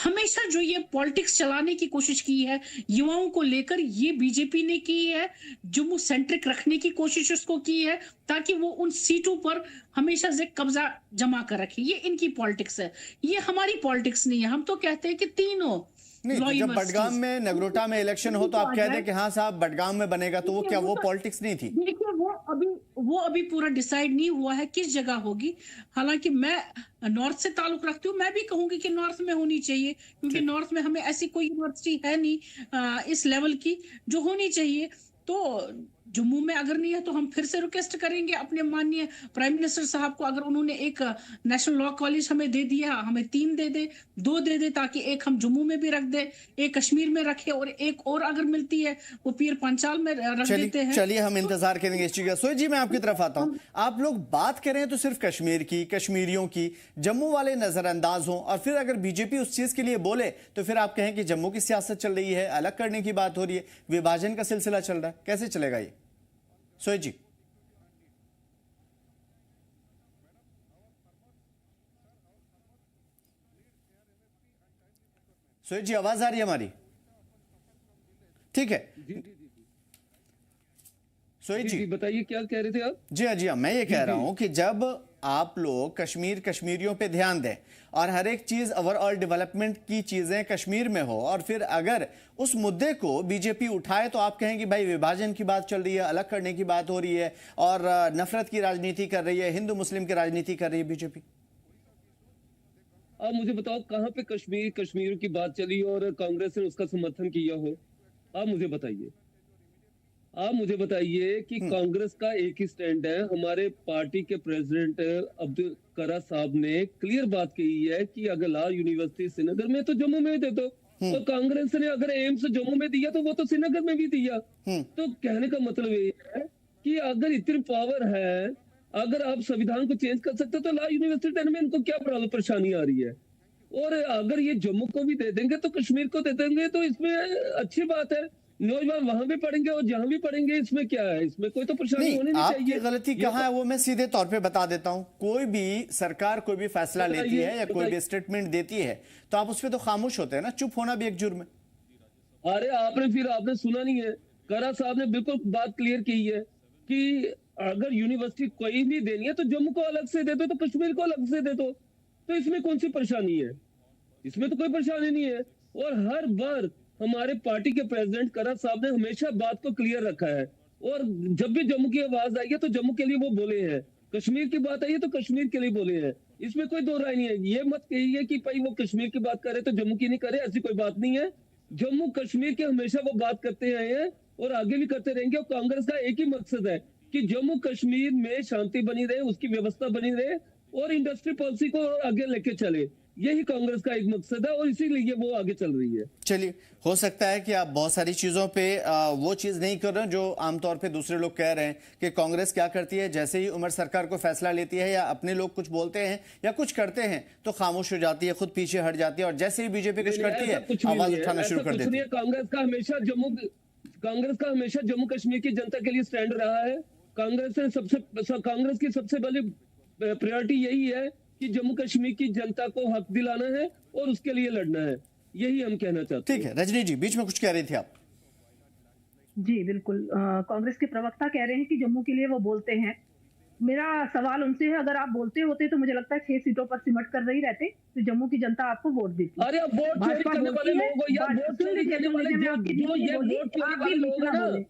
[SPEAKER 9] हमेशा जो ये पॉलिटिक्स चलाने की कोशिश की है युवाओं को लेकर, ये बीजेपी ने की है, जम्मू सेंट्रिक रखने की कोशिश उसको की है, ताकि वो उन सीटों पर हमेशा से कब्जा जमा कर रखे। ये इनकी पॉलिटिक्स है, ये हमारी पॉलिटिक्स नहीं है। हम तो कहते हैं कि तीनों
[SPEAKER 1] नहीं, जब बडगाम में, नगरोटा में इलेक्शन हो तो आप कह दें कि हाँ साहब बडगाम में बनेगा, तो वो क्या वो पॉलिटिक्स नहीं थी?
[SPEAKER 9] देखिए वो अभी पूरा डिसाइड नहीं हुआ है किस जगह होगी। हालांकि मैं नॉर्थ से ताल्लुक रखती हूँ, मैं भी कहूंगी कि नॉर्थ में होनी चाहिए, क्योंकि नॉर्थ में हमें ऐसी कोई यूनिवर्सिटी है नहीं इस लेवल की जो होनी चाहिए। तो जम्मू में अगर नहीं है तो हम फिर से रिक्वेस्ट करेंगे अपने माननीय प्राइम मिनिस्टर साहब को, अगर उन्होंने एक नेशनल लॉ कॉलेज हमें दे दिया, हमें 3 दे दे, 2 दे दे, ताकि एक हम जम्मू में भी रख दे, एक कश्मीर में रखे, और एक और अगर मिलती है वो पीर पंचाल में रख देते हैं।
[SPEAKER 1] चलिए हम इंतजार करेंगे इस चीज का। सोई जी मैं आपकी तरफ आता हूँ। आप लोग बात करें तो सिर्फ कश्मीर की, कश्मीरियों की, जम्मू वाले नजरअंदाज हों, और फिर अगर बीजेपी उस चीज के लिए बोले तो फिर आप कहें कि जम्मू की सियासत चल रही है, अलग करने की बात हो रही है, विभाजन का सिलसिला चल रहा है। कैसे चलेगा ये सोई जी? सोई जी आवाज आ रही है हमारी? ठीक है सोई जी
[SPEAKER 10] बताइए क्या कह रहे थे आप?
[SPEAKER 1] जी हाँ, मैं ये कह रहा हूं कि जब आप लोग कश्मीरियों पे ध्यान दें और हर एक चीज ओवरऑल डेवलपमेंट की चीजें कश्मीर में हो, और फिर अगर उस मुद्दे को बीजेपी उठाए तो आप कहें कि भाई विभाजन की बात चल रही है, अलग करने की बात हो रही है, और नफरत की राजनीति कर रही है, हिंदू मुस्लिम की राजनीति कर रही है बीजेपी।
[SPEAKER 10] आप मुझे बताओ कहां पे कश्मीर की बात चली और कांग्रेस ने उसका समर्थन किया हो? आप मुझे बताइए कि कांग्रेस का एक ही स्टैंड है। हमारे पार्टी के प्रेसिडेंट अब्दुल करा साहब ने क्लियर बात कही है कि अगर लॉ यूनिवर्सिटी श्रीनगर में तो जम्मू में दे दो, तो कांग्रेस ने अगर एम्स जम्मू में दिया तो वो तो श्रीनगर में भी दिया। तो कहने का मतलब ये है कि अगर इतनी पावर है, अगर आप संविधान को चेंज कर सकते तो लॉ यूनिवर्सिटी देने में इनको क्या प्रॉब्लम परेशानी आ रही है? और अगर ये जम्मू को भी दे देंगे तो कश्मीर को दे देंगे तो इसमें अच्छी बात है, नौजवान वहां भी पढ़ेंगे और जहां भी पढ़ेंगे, इसमें क्या है? इसमें कोई तो परेशानी होनी नहीं
[SPEAKER 1] आपकी
[SPEAKER 10] चाहिए।
[SPEAKER 1] गलती कहाँ है वो मैं सीधे तौर पे बता देता हूं। कोई भी सरकार कोई भी फैसला लेती है या कोई भी स्टेटमेंट देती है तो आप उस पर तो खामोश होते हैं ना, चुप होना भी एक जुर्म है।
[SPEAKER 10] अरे आपने सुना नहीं है, करा साहब ने बिल्कुल बात क्लियर की है कि अगर यूनिवर्सिटी कोई भी देनी है तो जम्मू को अलग से दे दो, तो कश्मीर को अलग से दे दो, तो इसमें कौन सी परेशानी है? इसमें तो कोई परेशानी नहीं है। और हर बार हमारे पार्टी के प्रेसिडेंट करा साहब ने हमेशा बात को क्लियर रखा है, और जब भी जम्मू की आवाज आई है तो जम्मू के लिए वो बोले हैं, कश्मीर की बात आई है तो कश्मीर के लिए बोले हैं। इसमें कोई दो राय नहीं है। ये मत कहिए कि भाई वो कश्मीर की बात करे तो जम्मू की नहीं करे, ऐसी कोई बात नहीं है। जम्मू कश्मीर की हमेशा वो बात करते आए हैं और आगे भी करते रहेंगे। और कांग्रेस का एक ही मकसद है कि जम्मू कश्मीर में शांति बनी रहे, उसकी व्यवस्था बनी रहे और इंडस्ट्री पॉलिसी को आगे लेके चले। यही कांग्रेस का एक मकसद है और इसीलिए वो आगे चल रही है।
[SPEAKER 1] चलिए, हो सकता है कि आप बहुत सारी चीजों पे वो चीज नहीं कर रहे हैं जो आमतौर पे दूसरे लोग कह रहे हैं कि कांग्रेस क्या करती है, जैसे ही उमर सरकार को फैसला लेती है या अपने लोग कुछ बोलते हैं या कुछ करते हैं तो खामोश हो जाती है, खुद पीछे हट जाती है, और जैसे ही बीजेपी कुछ करती है आवाज उठाना शुरू कर देती है।
[SPEAKER 10] कांग्रेस का हमेशा जम्मू कश्मीर की जनता के लिए स्टैंड रहा है। कांग्रेस की सबसे बड़ी प्रायोरिटी यही है कि जम्मू कश्मीर की जनता को हक दिलाना है और उसके लिए लड़ना है। यही हम कहना चाहते हैं।
[SPEAKER 1] ठीक है, रजनी जी बीच में कुछ कह रही थी आप।
[SPEAKER 8] जी बिल्कुल, कांग्रेस के प्रवक्ता कह रहे हैं कि जम्मू के लिए वो बोलते हैं। मेरा सवाल उनसे है, अगर आप बोलते होते तो मुझे लगता है 6 सीटों पर सिमट कर रही रहते तो जम्मू की जनता आपको वोट देती।
[SPEAKER 10] अरे अब वोट चोरी करने वाले लोग हो या वोट चोरी करने वाले जो ये वोट चोरी वाले लोग हैं ना,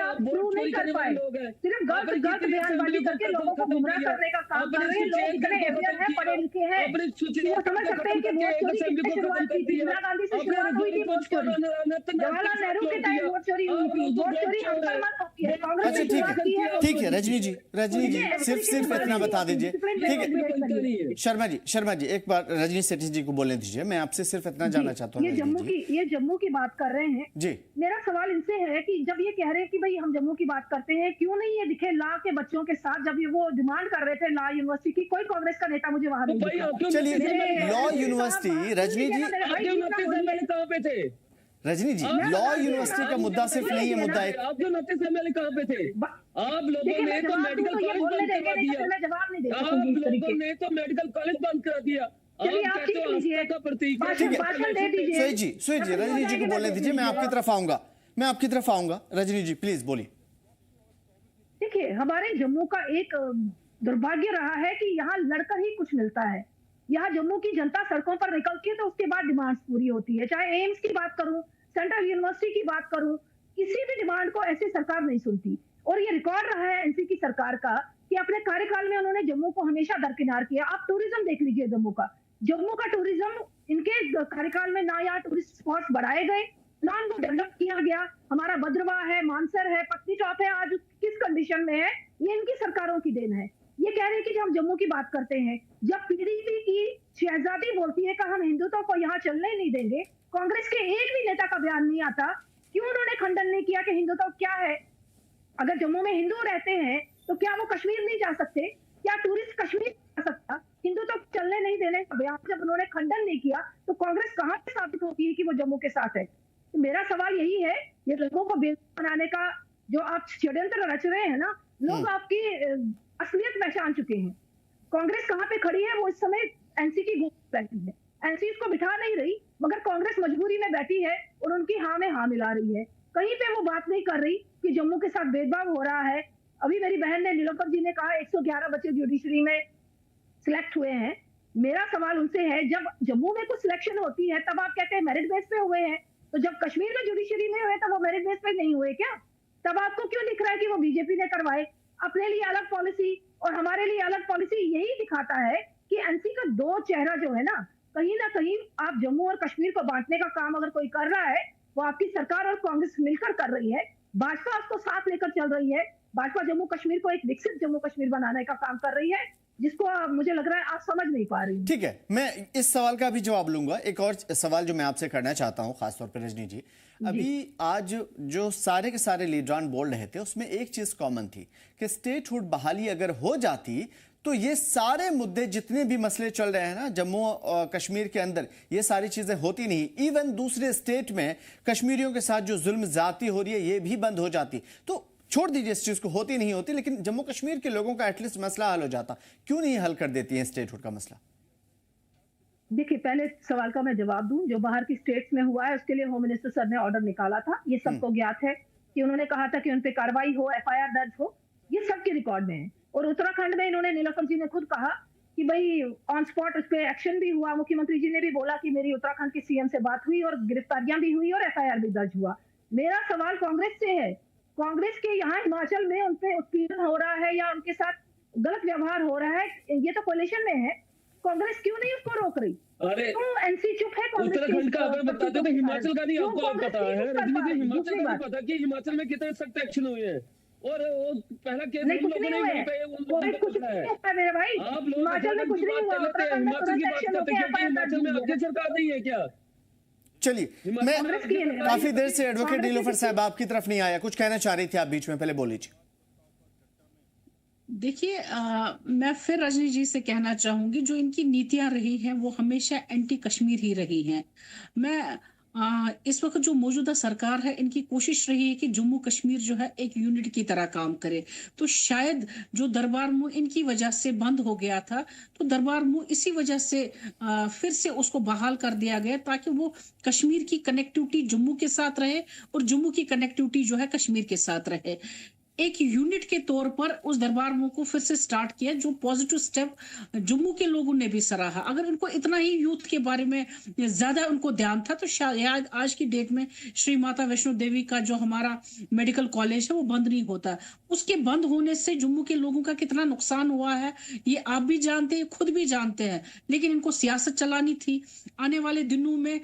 [SPEAKER 8] आप प्रूव नहीं कर पाए, सिर्फ गलत बयानबाजी करके लोगों को गुमराह करने का काम कर रहे हैं। लोग इतने अवेयर हैं, पढ़े लिखे हैं, वो समझ सकते हैं कि वोट चोरी किससे शुरुआत की थी। इंदिरा गांधी से शुरुआत हुई थी वोट चोरी, जवाहरलाल नेहरू के टाइम वोट चोरी हुई थी। वोट चोरी अंतर मत होती है, कांग्रेस
[SPEAKER 1] अच्छा
[SPEAKER 8] ने शुरुआत की है।
[SPEAKER 1] ठीक है रजनी जी सिर्फ इतना बता दीजिए। ठीक है शर्मा जी एक बार रजनी सेठी जी को बोलने दीजिए, मैं आपसे सिर्फ इतना जानना चाहता हूँ।
[SPEAKER 8] ये जम्मू की बात कर रहे हैं
[SPEAKER 1] जी।
[SPEAKER 8] मेरा सवाल इनसे है कि जब ये कह रहे हैं कि भाई हम जम्मू की बात करते हैं, क्यों नहीं ये दिखे ला के बच्चों के साथ जब ये वो डिमांड कर रहे थे ला यूनिवर्सिटी की, कोई कांग्रेस का नेता मुझे वहां नहीं दिखा।
[SPEAKER 1] चलिए लॉ यूनिवर्सिटी, रजनी जी
[SPEAKER 10] कहाँ पे थे?
[SPEAKER 1] रजनी जी लॉ यूनिवर्सिटी का मुद्दा सिर्फ नहीं है, मुद्दा एक
[SPEAKER 10] आप जो 29 MLA कहाँ पे थे? आप लोगों ने तो मेडिकल कॉलेज बंद करा दिया।
[SPEAKER 8] जवाब नहीं दे
[SPEAKER 10] आप लोगों ने तो मेडिकल कॉलेज बंद करा दिया।
[SPEAKER 8] चलिए आप ठीक लीजिए, भाषण दे दीजिए।
[SPEAKER 1] सुजीत जी रजनी जी को बोलने दीजिए, मैं आपकी तरफ आऊंगा। रजनी जी प्लीज बोलिए।
[SPEAKER 8] देखिए हमारे जम्मू का एक दुर्भाग्य रहा है कि यहाँ लड़कर ही कुछ मिलता है। यहाँ जम्मू की जनता सड़कों पर निकलती है तो उसके बाद डिमांड्स पूरी होती है। चाहे एम्स की बात करूं, सेंट्रल यूनिवर्सिटी की बात करूं, किसी भी डिमांड को ऐसी सरकार नहीं सुनती। और ये रिकॉर्ड रहा है एनसी की सरकार का कि अपने कार्यकाल में उन्होंने जम्मू को हमेशा दरकिनार किया। आप टूरिज्म देख लीजिए, जम्मू का टूरिज्म इनके कार्यकाल में ना यहाँ टूरिस्ट स्पॉट्स बढ़ाए गए, ना उनको डेवलप किया गया। हमारा भद्रवाह है, मानसर है, पत्नी टॉप है, आज किस कंडीशन में है, ये इनकी सरकारों की देन है। ये कह रहे हैं कि जब हम जम्मू की बात करते हैं, जब पीडीपी की शहजादी बोलती है कि हम हिंदुत्व को यहाँ चलने नहीं देंगे, कांग्रेस के एक भी नेता का बयान नहीं आता। क्यों उन्होंने खंडन नहीं किया कि हिंदुत्व क्या है? अगर जम्मू में हिंदू रहते हैं तो क्या वो कश्मीर नहीं जा सकते? क्या टूरिस्ट कश्मीर जा सकता? हिंदुत्व चलने नहीं देने का बयान जब उन्होंने खंडन नहीं किया तो कांग्रेस कहाँ से साबित होती है कि वो जम्मू के साथ है? तो मेरा सवाल यही है, ये लोगों को बेवकूफ बनाने का जो आप षड्यंत्र रच रहे हैं ना, लोग आपकी असलियत पहचान चुके हैं। कांग्रेस कहाँ पे खड़ी है? वो इस समय एनसी की गोद बैठी है। एनसी इसको बिठा नहीं रही, मगर कांग्रेस मजबूरी में बैठी है और उनकी हाँ में हाँ मिला रही है। कहीं पे वो बात नहीं कर रही कि जम्मू के साथ भेदभाव हो रहा है। अभी मेरी बहन ने, नीलोफर जी ने कहा 111 बच्चे जुडिशरी में सिलेक्ट हुए हैं। मेरा सवाल उनसे है, जब जम्मू में कुछ सिलेक्शन होती है तब आप कहते हैं मेरिट बेस पे हुए हैं, तो जब कश्मीर में जुडिशरी में हुए तब वो मेरिट बेस पे नहीं हुए क्या? तब आपको क्यों दिख रहा है कि वो बीजेपी ने करवाए? अपने लिए अलग पॉलिसी और हमारे लिए अलग पॉलिसी, यही दिखाता है कि एनसी का दो चेहरा जो है ना कहीं आप जम्मू और कश्मीर को बांटने का काम अगर कोई कर रहा है, वो आपकी सरकार और कांग्रेस मिलकर कर रही है। भाजपा उसको साथ लेकर चल रही है। भाजपा जम्मू कश्मीर को एक विकसित जम्मू कश्मीर बनाने का काम कर रही है। जिसको मुझे लग रहा है आप समझ नहीं पा रही हैं।
[SPEAKER 1] ठीक है, मैं इस सवाल का भी जवाब लूंगा। एक और सवाल जो मैं आपसे करना चाहता हूं खासतौर पर रजनी जी, अभी आज जो सारे के सारे लीडरान बोल रहे थे उसमें एक चीज कॉमन थी कि स्टेटहुड बहाली अगर हो जाती तो ये सारे मुद्दे जितने भी मसले चल रहे हैं ना जम्मू और कश्मीर के अंदर, ये सारी चीजें होती नहीं। इवन दूसरे स्टेट में कश्मीरियों के साथ जो जुल्म ज्यादती हो रही है ये भी बंद हो जाती। तो छोड़ दीजिए इस चीज को, होती नहीं होती, लेकिन जम्मू कश्मीर के लोगों का एटलीस्ट मसला हल हो जाता। क्यों नहीं हल कर देती है स्टेटहुड का मसला?
[SPEAKER 8] देखिए, पहले सवाल का मैं जवाब दूं। जो बाहर की स्टेट्स में हुआ है उसके लिए होम मिनिस्टर सर ने ऑर्डर निकाला था, ये सबको ज्ञात है कि उन्होंने कहा था कि उन पे कार्रवाई हो, एफआईआर दर्ज हो, ये सबके रिकॉर्ड में है। और उत्तराखंड में इन्होंने, नीलोफर जी ने खुद कहा कि भाई ऑन स्पॉट उस पर एक्शन भी हुआ। मुख्यमंत्री जी ने भी बोला कि मेरी उत्तराखंड के सीएम से बात हुई और गिरफ्तारियां भी हुई और एफआईआर भी दर्ज हुआ। मेरा सवाल कांग्रेस से है, कांग्रेस के यहाँ हिमाचल में उन पे उत्पीड़न हो रहा है या उनके साथ गलत व्यवहार हो रहा है, ये तो कोलिशन में है, कांग्रेस क्यों नहीं उसको रोक रही?
[SPEAKER 10] अरे
[SPEAKER 8] एनसी चुप है?
[SPEAKER 10] उत्तराखंड का अगर बताते तो हिमाचल का नहीं आपको लग पता है रजनी जी, हिमाचल का नहीं पता कि हिमाचल में कितने सख्त एक्शन हुए हैं और वो पहला केस
[SPEAKER 8] नहीं, कुछ नहीं हुआ है, कुछ नहीं होता मेरे भाई।
[SPEAKER 10] आप लोग
[SPEAKER 8] हिमाचल में कुछ नहीं हुआ, उत्तराखंड में
[SPEAKER 10] हिमाचल की बात करते हैं कि हिमाचल में आपकी सरकार नहीं है क्या?
[SPEAKER 1] चलिए, मैं काफी देर से एडवोकेट नीलोफर साहब आपकी तरफ नहीं आया, कुछ कहना चाह रही थी आप बीच में, पहले बोल लीजिए।
[SPEAKER 9] देखिए, मैं फिर रजनी जी से कहना चाहूंगी, जो इनकी नीतियां रही हैं वो हमेशा एंटी कश्मीर ही रही हैं। मैं इस वक्त जो मौजूदा सरकार है इनकी कोशिश रही है कि जम्मू कश्मीर जो है एक यूनिट की तरह काम करे। तो शायद जो दरबार मुंह इनकी वजह से बंद हो गया था, तो दरबार मुंह इसी वजह से फिर से उसको बहाल कर दिया गया ताकि वो कश्मीर की कनेक्टिविटी जम्मू के साथ रहे और जम्मू की कनेक्टिविटी जो है कश्मीर के साथ रहे। एक यूनिट के तौर पर उस दरबार मुंह को फिर से स्टार्ट किया, जो पॉजिटिव स्टेप जम्मू के लोगों ने भी सराहा। अगर इनको इतना ही यूथ के बारे में ज्यादा उनको ध्यान था तो शायद आज की डेट में श्री माता वैष्णो देवी का जो हमारा मेडिकल कॉलेज है वो बंद नहीं होता। उसके बंद होने से जम्मू के लोगों का कितना नुकसान हुआ है ये आप भी जानते हैं, खुद भी जानते हैं। लेकिन इनको सियासत चलानी थी। आने वाले दिनों में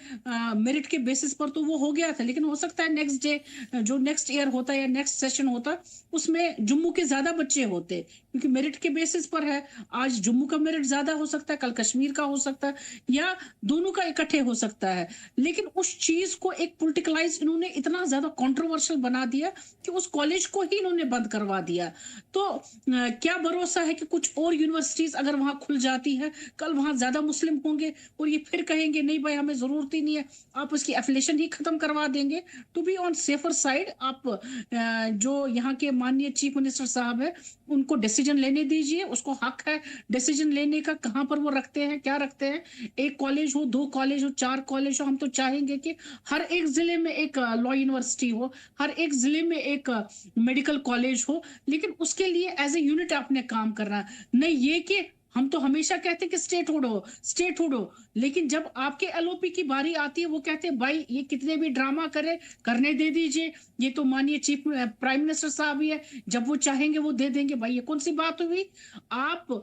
[SPEAKER 9] मेरिट के बेसिस पर तो वो हो गया था, लेकिन हो सकता है नेक्स्ट डे जो नेक्स्ट ईयर होता है या नेक्स्ट सेशन होता उसमें जम्मू के ज्यादा बच्चे होते, क्योंकि मेरिट के बेसिस पर है। आज जम्मू का मेरिट ज्यादा हो सकता है, कल कश्मीर का हो सकता है, या दोनों का इकट्ठे हो सकता है। लेकिन उस चीज को एक पॉलिटिकलाइज इन्होंने इतना ज्यादा कंट्रोवर्शियल बना दिया कि उस कॉलेज को ही इन्होंने बंद करवा दिया। तो क्या भरोसा है कि कुछ और यूनिवर्सिटीज अगर वहां खुल जाती है, कल वहां ज्यादा मुस्लिम होंगे और ये फिर कहेंगे नहीं भाई हमें जरूरत ही नहीं है, आप उसकी एफिलिएशन ही खत्म करवा देंगे। To be on safer side, आप जो यहाँ के माननीय चीफ मिनिस्टर साहब है उनको डिसीजन लेने दीजिए, उसको हक है डिसीजन लेने का, कहां पर वो रखते हैं क्या रखते हैं। एक कॉलेज हो, 2 कॉलेज हो, 4 कॉलेज हो, हम तो चाहेंगे कि हर एक जिले में एक लॉ यूनिवर्सिटी हो, हर एक जिले में एक मेडिकल कॉलेज हो। लेकिन उसके लिए एज ए यूनिट आपने काम करना, नहीं ये कि हम तो हमेशा कहते हैं कि स्टेटहुड हो, लेकिन जब आपके एलओपी की बारी आती है वो कहते हैं भाई ये कितने भी ड्रामा करे करने दे दीजिए, ये तो माननीय चीफ प्राइम मिनिस्टर साहब ही है, जब वो चाहेंगे वो दे देंगे। भाई ये कौन सी बात हुई? आप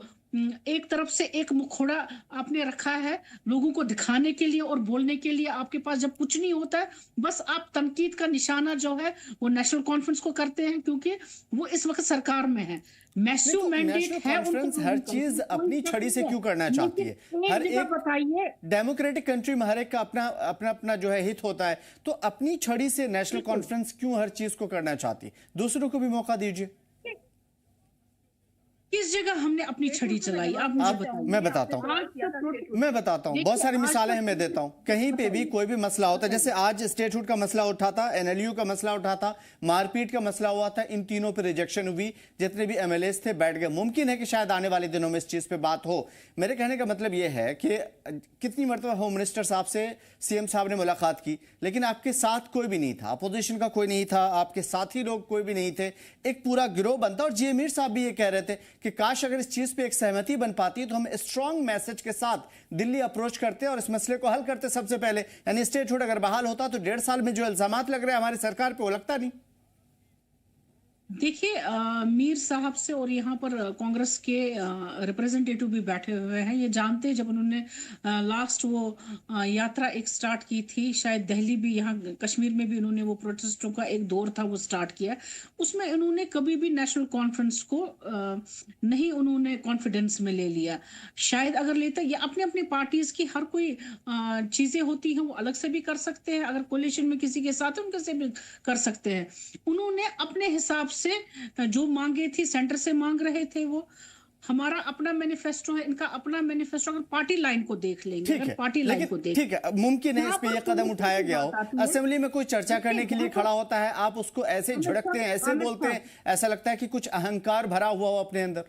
[SPEAKER 9] एक तरफ से एक मुखौड़ा आपने रखा है लोगों को दिखाने के लिए और बोलने के लिए, आपके पास जब कुछ नहीं होता है बस आप तनकीद का निशाना जो है वो नेशनल कॉन्फ्रेंस को करते हैं, क्योंकि वो इस वक्त सरकार में है। मैसिव मैंडेट है उनको,
[SPEAKER 1] हर चीज अपनी छड़ी से क्यों करना चाहती है? हर एक
[SPEAKER 8] बताइए,
[SPEAKER 1] डेमोक्रेटिक कंट्री में हर एक का अपना जो है हित होता है, तो अपनी छड़ी से नेशनल कॉन्फ्रेंस क्यों हर चीज को करना चाहती है? दूसरों को भी मौका दीजिए।
[SPEAKER 9] किस जगह हमने अपनी छड़ी चलाई? आप मुझे बताइए।
[SPEAKER 1] मैं बताता हूँ, बहुत सारी मिसालें हैं, मैं देता हूँ। कहीं पे भी कोई भी मसला होता है, जैसे आज स्टेटहुड का मसला उठा था, एनएलयू का मसला उठा था, मारपीट का मसला हुआ था, इन तीनों पे रिजेक्शन हुई, जितने भी एमएलएस थे बैठ गए। मुमकिन है कि शायद आने वाले दिनों में इस चीज पे बात हो। मेरे कहने का मतलब यह है कि कितनी मरतबा होम मिनिस्टर साहब से सीएम साहब ने मुलाकात की, लेकिन आपके साथ कोई भी नहीं था, अपोजिशन का कोई नहीं था, आपके साथी लोग कोई भी नहीं थे, एक पूरा गिरोह बनता। और जी अमीर साहब भी ये कह रहे थे कि काश अगर इस चीज पे एक सहमति बन पाती तो हम स्ट्रांग मैसेज के साथ दिल्ली अप्रोच करते और इस मसले को हल करते सबसे पहले। यानी स्टेटहुड अगर बहाल होता तो 1.5 साल में जो इल्जामात लग रहे हैं हमारी सरकार पे वो लगता नहीं।
[SPEAKER 9] देखिए मीर साहब से और यहाँ पर कांग्रेस के रिप्रेजेंटेटिव भी बैठे हुए हैं। ये जानते हैं जब उन्होंने लास्ट वो यात्रा एक स्टार्ट की थी, शायद दिल्ली भी, यहाँ कश्मीर में भी उन्होंने वो प्रोटेस्टों का एक दौर था वो स्टार्ट किया, उसमें उन्होंने कभी भी नेशनल कॉन्फ्रेंस को नहीं उन्होंने कॉन्फिडेंस में ले लिया। शायद अगर लेता, ये अपनी अपनी पार्टीज की हर कोई चीजें होती हैं, वो अलग से भी कर सकते हैं, अगर कोलिशन में किसी के साथ उनके से भी कर सकते हैं। उन्होंने अपने हिसाब से जो मांगे थी, सेंटर से मांग रहे थे, वो हमारा अपना मैनिफेस्टो है, इनका अपना मैनिफेस्टो। अगर पार्टी लाइन को देख लेंगे, अगर पार्टी लाइन को देख,
[SPEAKER 1] ठीक है, मुमकिन है इस पे ये कदम उठाया गया हो, असेंबली में कोई चर्चा करने के लिए खड़ा होता है, आप उसको ऐसे झिड़कते हैं, ऐसे बोलते हैं, ऐसा लगता है कि कुछ अहंकार भरा हुआ हो अपने अंदर।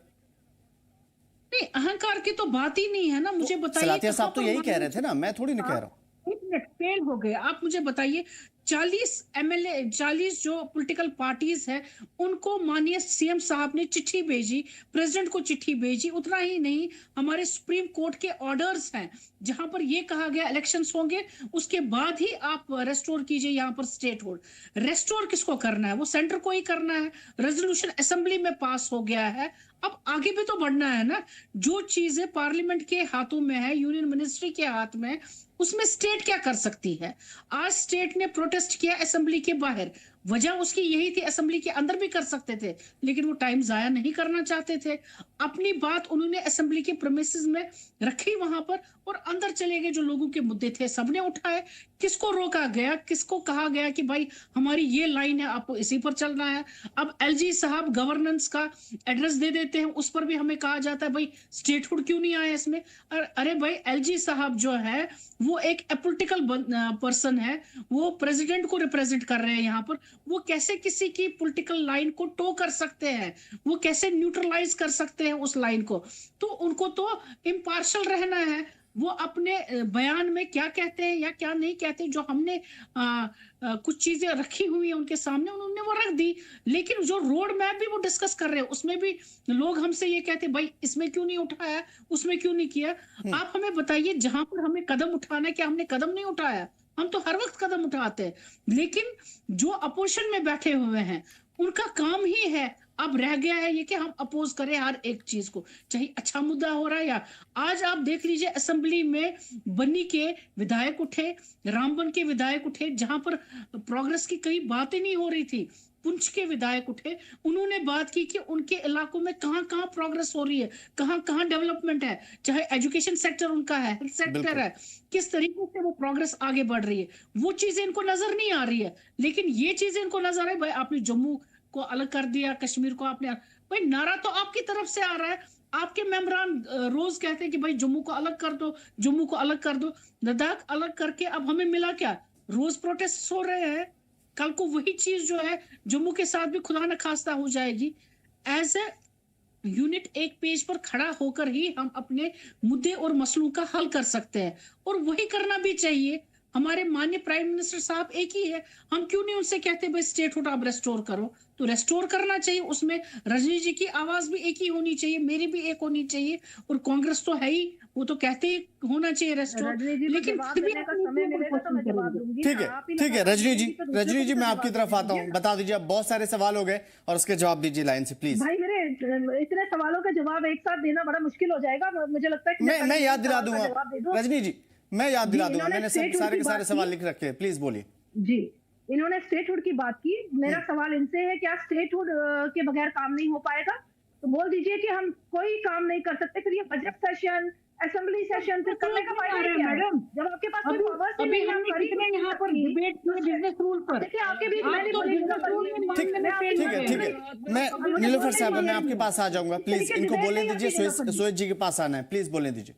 [SPEAKER 9] नहीं, अहंकार की तो बात ही नहीं है ना। मुझे बताइए,
[SPEAKER 1] सलातिया साहब तो यही कह रहे थे ना, मैं थोड़ी नहीं कह रहा हूँ।
[SPEAKER 9] एक मिनट, फेल हो गए। आप मुझे बताइए, 40 एमएलए, 40 जो पॉलिटिकल पार्टीज है, उनको माननीय सीएम साहब ने चिट्ठी भेजी, प्रेसिडेंट को चिट्ठी भेजी। उतना ही नहीं, हमारे सुप्रीम कोर्ट के ऑर्डर्स हैं जहां पर यह कहा गया इलेक्शंस होंगे, उसके बाद ही आप रेस्टोर कीजिए यहाँ पर स्टेट होल्ड। रेस्टोर किसको करना है? वो सेंटर को ही करना है। रेजोल्यूशन असेंबली में पास हो गया है, अब आगे भी तो बढ़ना है ना। जो चीजें पार्लियामेंट के हाथों में है, यूनियन मिनिस्ट्री के हाथ में, उसमें स्टेट क्या कर सकती है? आज स्टेट ने प्रोटेस्ट किया असेंबली के बाहर, वजह उसकी यही थी, असेंबली के अंदर भी कर सकते थे, लेकिन वो टाइम जाया नहीं करना चाहते थे। अपनी बात उन्होंने असेंबली के प्रेमिसेस में रखी वहां पर, और अंदर चले गए। जो लोगों के मुद्दे थे सबने उठाए। किसको रोका गया? किसको कहा गया कि भाई हमारी ये लाइन है, आपको इसी पर चलना है? अब एलजी साहब गवर्नेंस का एड्रेस दे देते हैं, उस पर भी हमें कहा जाता है भाई स्टेटहुड क्यों नहीं आया इसमें? अरे भाई, एलजी साहब जो है वो एक अपोलिटिकल पर्सन है, वो प्रेसिडेंट को रिप्रेजेंट कर रहे हैं यहाँ पर। वो कैसे किसी की पॉलिटिकल लाइन को टो कर सकते हैं? वो कैसे न्यूट्रलाइज कर सकते हैं उस लाइन को? तो उनको तो इम्पार्शल रहना है। वो अपने बयान में क्या कहते हैं या क्या नहीं कहते, जो हमने कुछ चीजें रखी हुई है उनके सामने, उन्होंने वो रख दी। लेकिन जो रोड मैप भी वो डिस्कस कर रहे हैं, उसमें भी लोग हमसे ये कहते हैं भाई इसमें क्यों नहीं उठाया, उसमें क्यों नहीं किया? आप हमें बताइए, जहां पर हमें कदम उठाना है, क्या हमने कदम नहीं उठाया? हम तो हर वक्त कदम उठाते हैं। लेकिन जो अपोजिशन में बैठे हुए हैं, उनका काम ही है, अब रह गया है ये कि हम अपोज करें हर एक चीज को, चाहे अच्छा मुद्दा हो रहा है या। आज आप देख लीजिए, असेंबली में बन्नी के विधायक उठे, रामबन के विधायक उठे, जहां पर प्रोग्रेस की कई बातें नहीं हो रही थी। पुंछ के विधायक उठे, उन्होंने बात की कि उनके इलाकों में कहां कहां प्रोग्रेस हो रही है, कहां कहां डेवलपमेंट है, चाहे एजुकेशन सेक्टर उनका है, हेल्थ सेक्टर है, किस तरीके से वो प्रोग्रेस आगे बढ़ रही है। वो चीजें इनको नजर नहीं आ रही है, लेकिन ये चीजें इनको नजर है। भाई आपने जम्मू को अलग कर दिया, कश्मीर को आपने, भाई नारा तो आपकी तरफ से आ रहा है। आपके मेंबरान रोज कहते हैं कि भाई जम्मू को अलग कर दो, जम्मू को अलग कर दो। लद्दाख अलग करके अब हमें मिला क्या? रोज प्रोटेस्ट हो रहे हैं। कल को वही चीज जो है जम्मू के साथ भी खुदा न खास्ता हो जाएगी। एज ए यूनिट एक पेज पर खड़ा होकर ही हम अपने मुद्दे और मसलों का हल कर सकते हैं, और वही करना भी चाहिए। हमारे माननीय प्राइम मिनिस्टर साहब एक ही है, हम क्यों नहीं उनसे कहते भाई स्टेटहुड आप रेस्टोर करो? तो रेस्टोर करना चाहिए, उसमें रजनी जी की आवाज भी एक ही होनी चाहिए, मेरी भी एक होनी चाहिए, और कांग्रेस तो है ही, वो तो कहते ही होना चाहिए रेस्टोर। लेकिन फिर भी
[SPEAKER 8] समय मिलेगा तो मैं जवाब दूंगी।
[SPEAKER 1] ठीक है रजनी जी मैं आपकी तरफ आता हूँ, बता दीजिए। अब बहुत सारे सवाल हो गए और उसके जवाब दीजिए लाइन से प्लीज।
[SPEAKER 8] भाई मेरे इतने सवालों का जवाब एक साथ देना बड़ा मुश्किल हो जाएगा। मुझे लगता है कि
[SPEAKER 1] मैं याद दिला दूंगा रजनी जी, मैं याद दिला दूंगा, मैंने सारे के सारे सवाल लिख रखे हैं, प्लीज बोलिए।
[SPEAKER 8] जी, इन्होंने स्टेटहुड की बात की। मेरा सवाल इनसे है, क्या स्टेटहुड के बगैर काम नहीं हो पाएगा? तो बोल दीजिए कि हम कोई काम नहीं कर सकते। फिर ये बजट सेशन, असेंबली सेशन फिर करने का फायदा क्या है? जब आपके पास कोई पावर्स ही नहीं है।
[SPEAKER 9] कितने यहाँ पर डिबेट में बिजनेस रूल पर,
[SPEAKER 8] देखिए आपके बीच मैंने
[SPEAKER 1] ठीक है, मैं नीलोफर साहब मैं आपके पास आ जाऊंगा, प्लीज इनको बोलने दीजिए। सुहेज जी के पास आना है, प्लीज बोलने दीजिए।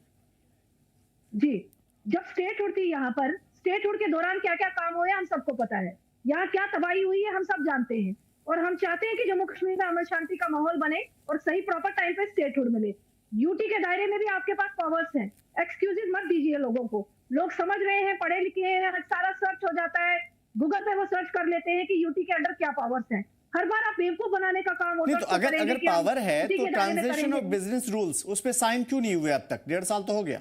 [SPEAKER 8] जी, जब स्टेटहुड थी यहाँ पर, स्टेटहुड के दौरान क्या क्या काम हुए हम सबको पता है। यहाँ क्या तबाही हुई है हम सब जानते हैं, और हम चाहते हैं कि जम्मू कश्मीर में अमन शांति का माहौल बने और सही प्रॉपर टाइम पे स्टेटहुड मिले। यूटी के दायरे में भी आपके पास पावर्स हैं, एक्सक्यूजेस मत दीजिए लोगों को। लोग समझ रहे हैं, पढ़े लिखे हैं, सारा सर्च हो जाता है गूगल पे, वो सर्च कर लेते हैं कि यूटी के अंडर क्या पावर्स हैं। हर बार आप बेवकूफ बनाने का काम
[SPEAKER 1] नहीं, तो अगर पावर है तो ट्रांजिशन ऑफ बिजनेस रूल्स उस पर साइन क्यों नहीं हुए अब तक? 1.5 साल तो हो गया।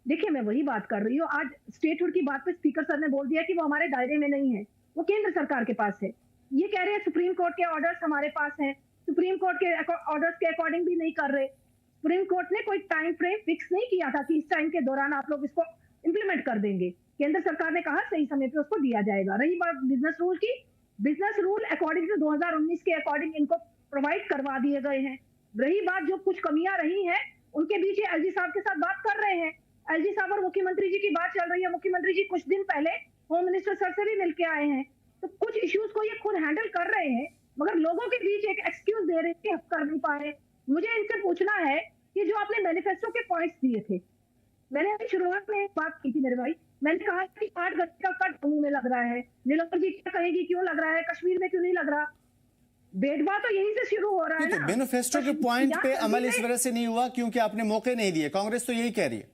[SPEAKER 8] देखिए मैं वही बात कर रही हूँ। आज स्टेटहुड की बात पे स्पीकर सर ने बोल दिया कि वो हमारे दायरे में नहीं है, वो केंद्र सरकार के पास है। ये कह रहे हैं सुप्रीम कोर्ट के ऑर्डर्स हमारे पास हैं, सुप्रीम कोर्ट के ऑर्डर्स के अकॉर्डिंग भी नहीं कर रहे। सुप्रीम कोर्ट ने कोई टाइम फ्रेम फिक्स नहीं किया था कि इस टाइम के दौरान आप लोग इसको इंप्लीमेंट कर देंगे। केंद्र सरकार ने कहा सही समय पे उसको दिया जाएगा। रही बात बिजनेस रूल की, बिजनेस रूल अकॉर्डिंग टू 2019 के अकॉर्डिंग इनको प्रोवाइड करवा दिए गए हैं। रही बात जो कुछ कमियां रही हैं उनके बीच एलजी साहब के साथ बात कर रहे हैं। एलजी साहब और मुख्यमंत्री जी की बात चल रही है। मुख्यमंत्री जी कुछ दिन पहले होम मिनिस्टर सर से भी मिलके आए हैं, तो कुछ इश्यूज को ये खुद हैंडल कर रहे हैं, मगर लोगों के बीच एक एक्सक्यूज दे रहे हैं कि हम कर नहीं पाए। मुझे इनसे पूछना है कि जो आपने मैनिफेस्टो के पॉइंट्स दिए थे, मैंने अभी शुरुआत में एक बात की थी मेरे भाई, मैंने कहा कि 8 घंटे का कट जम्मू में लग रहा है। नीलोफर जी क्या कहेगी क्यों लग रहा है, कश्मीर में क्यों नहीं लग रहा? बेटवा तो यहीं से शुरू हो रहा है ना।
[SPEAKER 1] मैनिफेस्टो के पॉइंट पे अमल इस वजह से नहीं हुआ क्योंकि आपने मौके नहीं दिए। कांग्रेस तो यही कह रही है।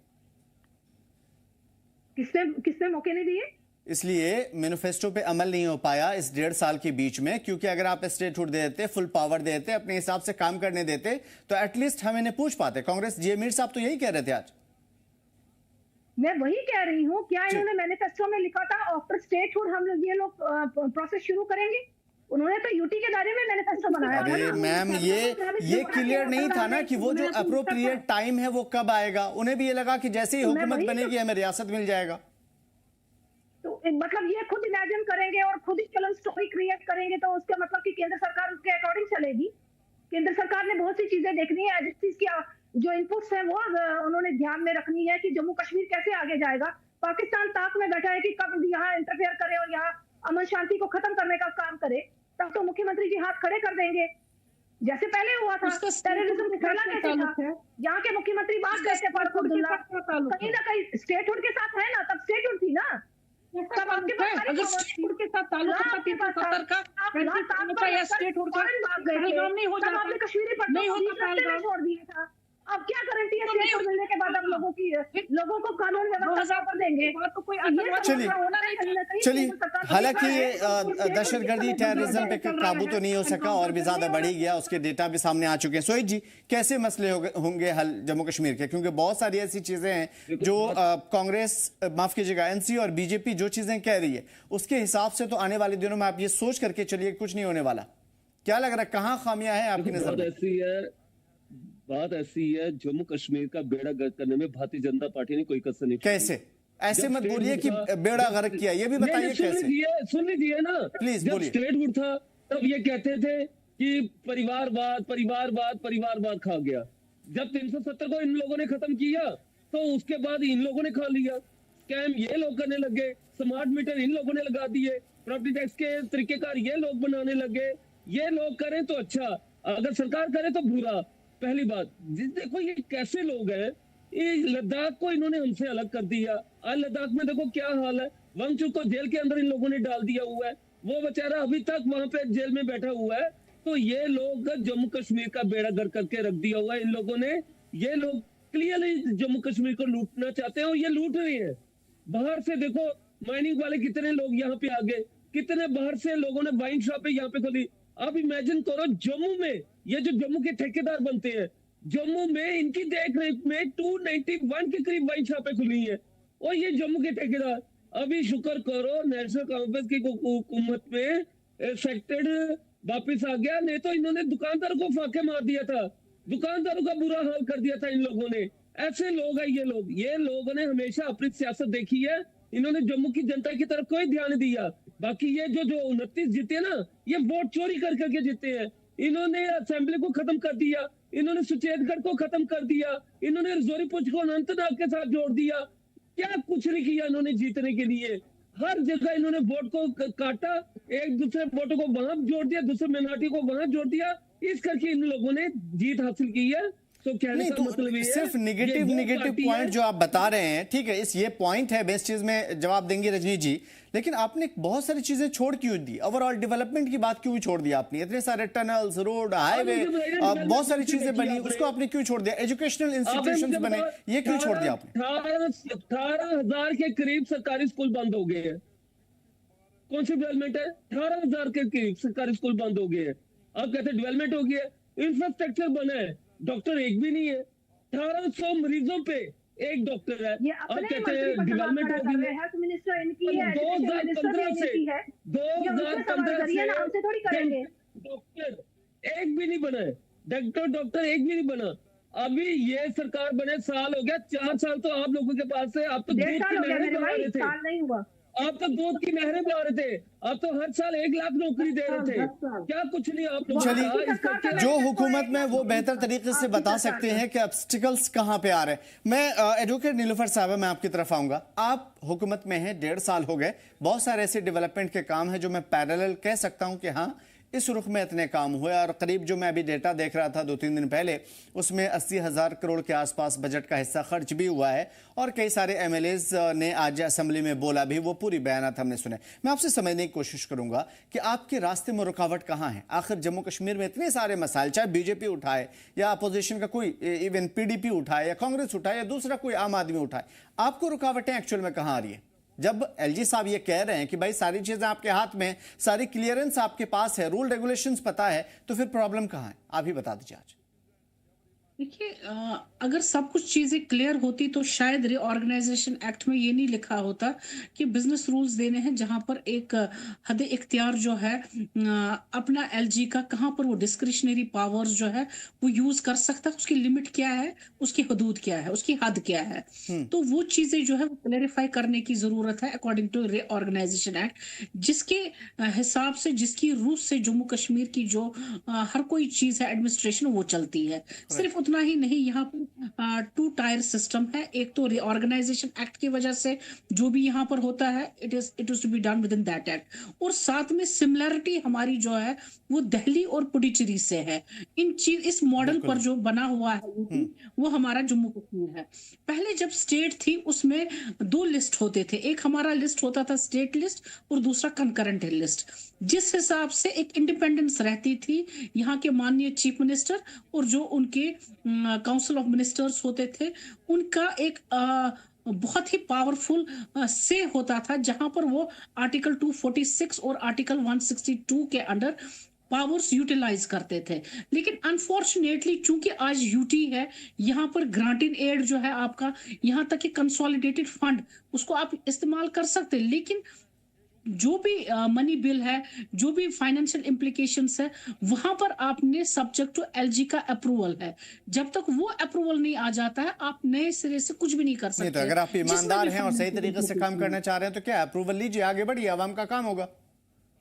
[SPEAKER 8] किसने मौके नहीं दिए?
[SPEAKER 1] इसलिए मैनिफेस्टो पे अमल नहीं हो पाया इस 1.5 साल के बीच में, क्योंकि अगर आप स्टेटहुड दे देते, फुल पावर दे देते, अपने हिसाब से काम करने देते, तो एटलीस्ट हम इन्हें पूछ पाते। कांग्रेस जी मीर साहब तो यही कह रहे थे आज।
[SPEAKER 8] मैं वही कह रही हूँ, क्या इन्होंने मैनिफेस्टो में लिखा था आफ्टर स्टेटहुड हम लोग ये लोग प्रोसेस शुरू करेंगे? उन्होंने तो यूटी के दायरे में मैनिफेस्टो बनाया था ना।
[SPEAKER 1] मैम ये क्लियर नहीं था ना कि वो जो अप्रोप्रिएट टाइम है वो कब आएगा। उन्हें भी ये लगा कि जैसे ही हुकूमत बनेगी हमें रियासत मिल जाएगा।
[SPEAKER 8] तो मतलब ये खुद इमेजिन करेंगे और खुद ही फिल्म स्टोरी क्रिएट करेंगे, तो उसका मतलब कि केंद्र सरकार उसके अकॉर्डिंग चलेगी। केंद्र सरकार ने बहुत सी चीजें देखनी है, एजेंसीज की जो इनपुट्स हैं वो उन्होंने ध्यान में रखनी है कि जम्मू कश्मीर कैसे आगे जाएगा। पाकिस्तान ताक में बैठा है कि कब यहाँ इंटरफेयर करे और यहाँ अमन शांति को खत्म करने का काम करे, तब तो मुख्यमंत्री जी हाथ खड़े कर देंगे जैसे पहले हुआ था। टेररिज्म फैला कैसे था? यहाँ के मुख्यमंत्री बात करते फारूक अब्दुल्ला कहीं ना कहीं स्टेटहुड के साथ है ना, तब स्टेटहुड थी ना। तब आपके पास
[SPEAKER 9] अगर स्टेटहुड के साथ ताल्लुक होता 370 का या स्टेटहुड का पहलगाम नहीं हो जाता,
[SPEAKER 8] आपने कश्मीरी
[SPEAKER 9] नहीं होता
[SPEAKER 8] छोड़ दिया था। अब क्या गारंटी है स्टेटहुड मिलने के बाद आप लोगों को कानून व्यवस्था पर देंगे?
[SPEAKER 1] चलिए, हालांकि ये दहशतगर्दी टेररिज्म पे काबू तो नहीं हो सका और भी ज्यादा बढ़ी गया, उसके डेटा भी सामने आ चुके हैं। सोहित जी, कैसे मसले होंगे हल जम्मू कश्मीर के? क्योंकि बहुत सारी ऐसी चीजें हैं जो कांग्रेस, माफ कीजिएगा, एनसी और बीजेपी जो चीजें कह रही है उसके हिसाब से तो आने वाले दिनों में आप ये सोच करके चलिए कुछ नहीं होने वाला। क्या लग रहा है, कहाँ खामियां हैं आपकी नजर में?
[SPEAKER 10] बात ऐसी है, जम्मू कश्मीर का बेड़ा गर्क करने में भारतीय जनता पार्टी ने कोई कसर नहीं।
[SPEAKER 1] कैसे? ऐसे मत बोलिए कि बेड़ा गर्क किया, ये भी बताइए कैसे।
[SPEAKER 10] सुन लीजिए ना,
[SPEAKER 1] प्लीज बोलिए।
[SPEAKER 10] स्टेटहुड था तब ये कहते थे कि परिवारवाद खा गया। जब 370 को इन लोगों ने खत्म किया तो उसके बाद इन लोगों ने खा लिया। स्कैम ये लोग करने लगे, स्मार्ट मीटर इन लोगों ने लगा दिए, प्रॉपर्टी टैक्स के तरीकेकार ये लोग बनाने लगे। ये लोग करें तो अच्छा, अगर सरकार करे तो बुरा। पहली बात, देखो ये कैसे लोग हैं, ये लद्दाख को इन्होंने हमसे अलग कर दिया। आज लद्दाख में देखो क्या हाल है, वांगचुक को जेल के अंदर इन लोगों ने डाल दिया हुआ है, वो बेचारा अभी तक वहां पे जेल में बैठा हुआ है। तो ये लोग जम्मू कश्मीर का बेड़ा गर्क करके रख दिया हुआ है इन लोगों ने। ये लोग क्लियरली जम्मू कश्मीर को लूटना चाहते हैं और ये लूट रहे हैं। बाहर से देखो माइनिंग वाले कितने लोग यहाँ पे आ गए, कितने बाहर से लोगों ने वाइन शॉपें यहाँ पे खोली। आप इमेजिन करो, जम्मू में ये जो जम्मू के ठेकेदार बनते हैं, जम्मू में इनकी देख रेख में 291 के करीब वाइन शॉपें खुली है और ये जम्मू के ठेकेदार। अभी शुक्र करो नेशनल कांफ्रेंस की हुकूमत में सेक्टेड वापिस आ गया, नहीं तो इन्होंने दुकानदारों को फाके मार दिया था, दुकानदारों का बुरा हाल कर दिया था इन लोगों ने। ऐसे लोग हैं ये लोगों ने हमेशा अपनी सियासत देखी है, इन्होंने जम्मू की जनता की तरफ कोई ध्यान नहीं दिया। बाकी ये जो 29 जीते ना, ये वोट चोरी कर करके जीते हैं। इन्होंने असेंबली को खत्म कर दिया, इन्होंने सुचेतगढ़ को खत्म कर दिया, इन्होंने रजौरी-पुंछ को अनंतनाग के साथ जोड़ दिया। क्या कुछ नहीं किया इन्होंने जीतने के लिए। हर जगह इन्होंने वोट को काटा, एक दूसरे वोटों को वहां जोड़ दिया, दूसरे मिनॉरिटी को वहां जोड़ दिया, इस करके इन लोगों ने जीत हासिल की है। तो कहने का मतलब ये
[SPEAKER 1] सिर्फ निगेटिव पॉइंट जो आप बता रहे हैं, ठीक है, इस ये पॉइंट है, बेस्ट चीज में जवाब देंगे रजनी जी, लेकिन आपने बहुत सारी चीजें छोड़ क्यों दी? ओवरऑल डेवलपमेंट की बात क्यों छोड़ दिया आपने? इतने सारे टनल्स, रोड, हाईवे, बहुत सारी चीजें बनी, उसको आपने क्यों छोड़ दिया? एजुकेशनल इंस्टीट्यूशंस बने, ये क्यों छोड़ दिया आपने?
[SPEAKER 10] 18,000 के करीब सरकारी स्कूल बंद हो गए हैं। कौन सी डेवलपमेंट है? 18,000 के करीब सरकारी स्कूल बंद हो गए हैं। आप कहते डेवलपमेंट हो गया, इंफ्रास्ट्रक्चर बना है, डॉक्टर एक भी नहीं है। 1800 मरीजों पे एक डॉक्टर है,
[SPEAKER 8] ये
[SPEAKER 10] आप
[SPEAKER 8] अपने
[SPEAKER 10] कहते हैं डेवलपमेंट होगी।
[SPEAKER 8] हेल्थ मिनिस्टर इनकी है,
[SPEAKER 10] 2015 से
[SPEAKER 8] है,
[SPEAKER 10] 2015 से
[SPEAKER 8] हमसे थोड़ी करेंगे।
[SPEAKER 10] डॉक्टर एक भी नहीं बना है, डॉक्टर एक भी नहीं बना। अभी ये सरकार बने साल हो गया, 4 साल तो आप लोगों के पास है, आप तो दूध की नहरें बहा रहे थे,
[SPEAKER 8] साल नहीं हुआ,
[SPEAKER 10] आप तो दूध की नहरें बहा रहे थे, आप तो हर साल 1 लाख नौकरी दे रहे थे, क्या कुछ नहीं आप लोग।
[SPEAKER 1] चलिए, जो हुकूमत में वो बेहतर तरीके से बता सकते हैं कि ऑब्स्टिकल्स कहां पे आ रहे हैं। मैं एडवोकेट नीलूफर साहब, मैं आपकी तरफ आऊंगा। आप हुकूमत में हैं, 1.5 साल हो गए, बहुत सारे ऐसे डेवलपमेंट के काम हैं जो मैं पैरेलल कह सकता हूं कि हाँ इस रुख में इतने काम हुए, और करीब जो मैं अभी डेटा देख रहा था 2-3 दिन पहले, उसमें 80,000 करोड़ के आसपास बजट का हिस्सा खर्च भी हुआ है, और कई सारे एमएलएज ने आज असेंबली में बोला भी, वो पूरी बयानात हमने सुने। मैं आपसे समझने की कोशिश करूंगा कि आपके रास्ते में रुकावट कहाँ है। आखिर जम्मू कश्मीर में इतने सारे मसाइल, चाहे बीजेपी उठाए या अपोजिशन का कोई, इवन पीडीपी उठाए या कांग्रेस उठाए या दूसरा कोई आम आदमी उठाए, आपको रुकावटें एक्चुअल में कहाँ आ रही है? जब एलजी साहब ये कह रहे हैं कि भाई सारी चीजें आपके हाथ में, सारी क्लियरेंस आपके पास है, रूल रेगुलेशंस पता है, तो फिर प्रॉब्लम कहाँ है? आप ही बता दीजिए आज।
[SPEAKER 9] देखिए, अगर सब कुछ चीजें क्लियर होती तो शायद रीऑर्गेनाइजेशन एक्ट में ये नहीं लिखा होता कि बिजनेस रूल्स देने हैं, जहां पर एक हद इख्तियार जो है अपना एलजी का, कहां पर वो डिस्क्रिशनरी पावर्स जो है वो यूज कर सकता है, उसकी लिमिट क्या है, उसकी हदूद क्या है, उसकी हद क्या है। तो वो चीजें जो है वो क्लैरिफाई करने की जरूरत है अकॉर्डिंग टू रीऑर्गेनाइजेशन एक्ट, जिसके हिसाब से, जिसकी रूह से जम्मू कश्मीर की जो हर कोई चीज है एडमिनिस्ट्रेशन वो चलती है। सिर्फ उतना ही नहीं, यहाँ पर 2 टायर सिस्टम है। एक तो रीऑर्गेनाइजेशन एक्ट की वजह से जो भी यहाँ पर होता है it is to be done with in that act, और साथ में सिमिलरिटी हमारी जो है वो दिल्ली और पुडुचेरी से है। इस मॉडल पर जो बना हुआ है वो हमारा जम्मू कश्मीर है। पहले जब स्टेट थी उसमें 2 लिस्ट होते थे, एक हमारा लिस्ट होता था स्टेट लिस्ट और दूसरा कंकरेंट लिस्ट। जिस हिसाब से एक इंडिपेंडेंस रहती थी यहाँ के माननीय चीफ मिनिस्टर और जो उनके काउंसिल ऑफ मिनिस्टर्स होते थे, उनका एक बहुत ही पावरफुल से होता था, जहां पर वो आर्टिकल 246 और आर्टिकल 162 के अंडर पावर्स यूटिलाइज करते थे। लेकिन अनफॉर्चुनेटली चूंकि आज यूटी है, यहाँ पर ग्रांट इन एड जो है आपका, यहाँ तक कि कंसोलिडेटेड फंड उसको आप इस्तेमाल कर सकते हैं, लेकिन जो भी मनी बिल है, जो भी फाइनेंशियल इम्प्लीकेशंस है, वहां पर आपने सब्जेक्ट टू एलजी का अप्रूवल है। जब तक वो अप्रूवल नहीं आ जाता है आप नए सिरे से कुछ भी नहीं कर सकते।
[SPEAKER 1] नहीं, तो अगर आप ईमानदार हैं और सही तरीके से काम करना चाह रहे हैं तो क्या अप्रूवल लीजिए, आगे बढ़िए, आवाम का काम होगा।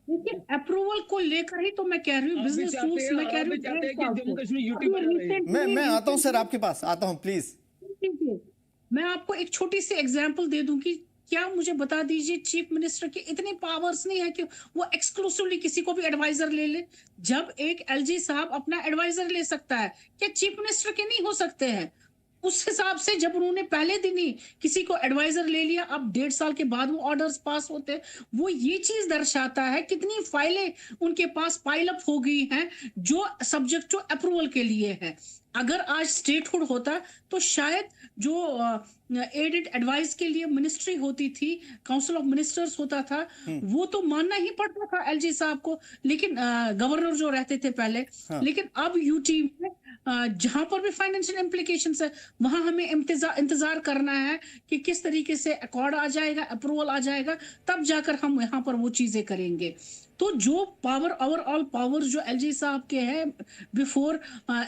[SPEAKER 9] देखिए, अप्रूवल को लेकर ही तो मैं कह रही हूँ, बिजनेस रूल्स मैं कह रही हूँ।
[SPEAKER 1] मैं आता हूँ सर, आपके पास आता हूँ प्लीज।
[SPEAKER 9] मैं आपको एक छोटी सी एग्जांपल दे दूं कि क्या, मुझे बता दीजिए, चीफ मिनिस्टर के इतने पावर्स नहीं है कि वो एक्सक्लूसिवली किसी को भी एडवाइजर ले ले। जब एक एलजी साहब अपना एडवाइजर ले सकता है, क्या चीफ मिनिस्टर के नहीं हो सकते हैं? उस हिसाब से जब उन्होंने पहले दिन ही किसी को एडवाइजर ले लिया, अब 1.5 साल के बाद वो ऑर्डर्स पास होते हैं, वो ये चीज दर्शाता है कितनी फाइलें उनके पास पाइल अप हो गई हैं जो सब्जेक्ट टू अप्रूवल के लिए है। अगर आज स्टेटहुड होता तो शायद जो एडेड एडवाइस के लिए मिनिस्ट्री होती थी, काउंसिल ऑफ मिनिस्टर्स होता था, वो तो मानना ही पड़ता था एलजी साहब को, लेकिन गवर्नर जो रहते थे पहले। लेकिन अब यूटी में जहां पर भी फाइनेंशियल इम्प्लीकेशंस है, वहां हमें इंतजार करना है कि किस तरीके से अकॉर्ड आ जाएगा, अप्रूवल आ जाएगा, तब जाकर हम यहाँ पर वो चीजें करेंगे। तो जो पावर, ओवरऑल पावर जो एलजी साहब के हैं बिफोर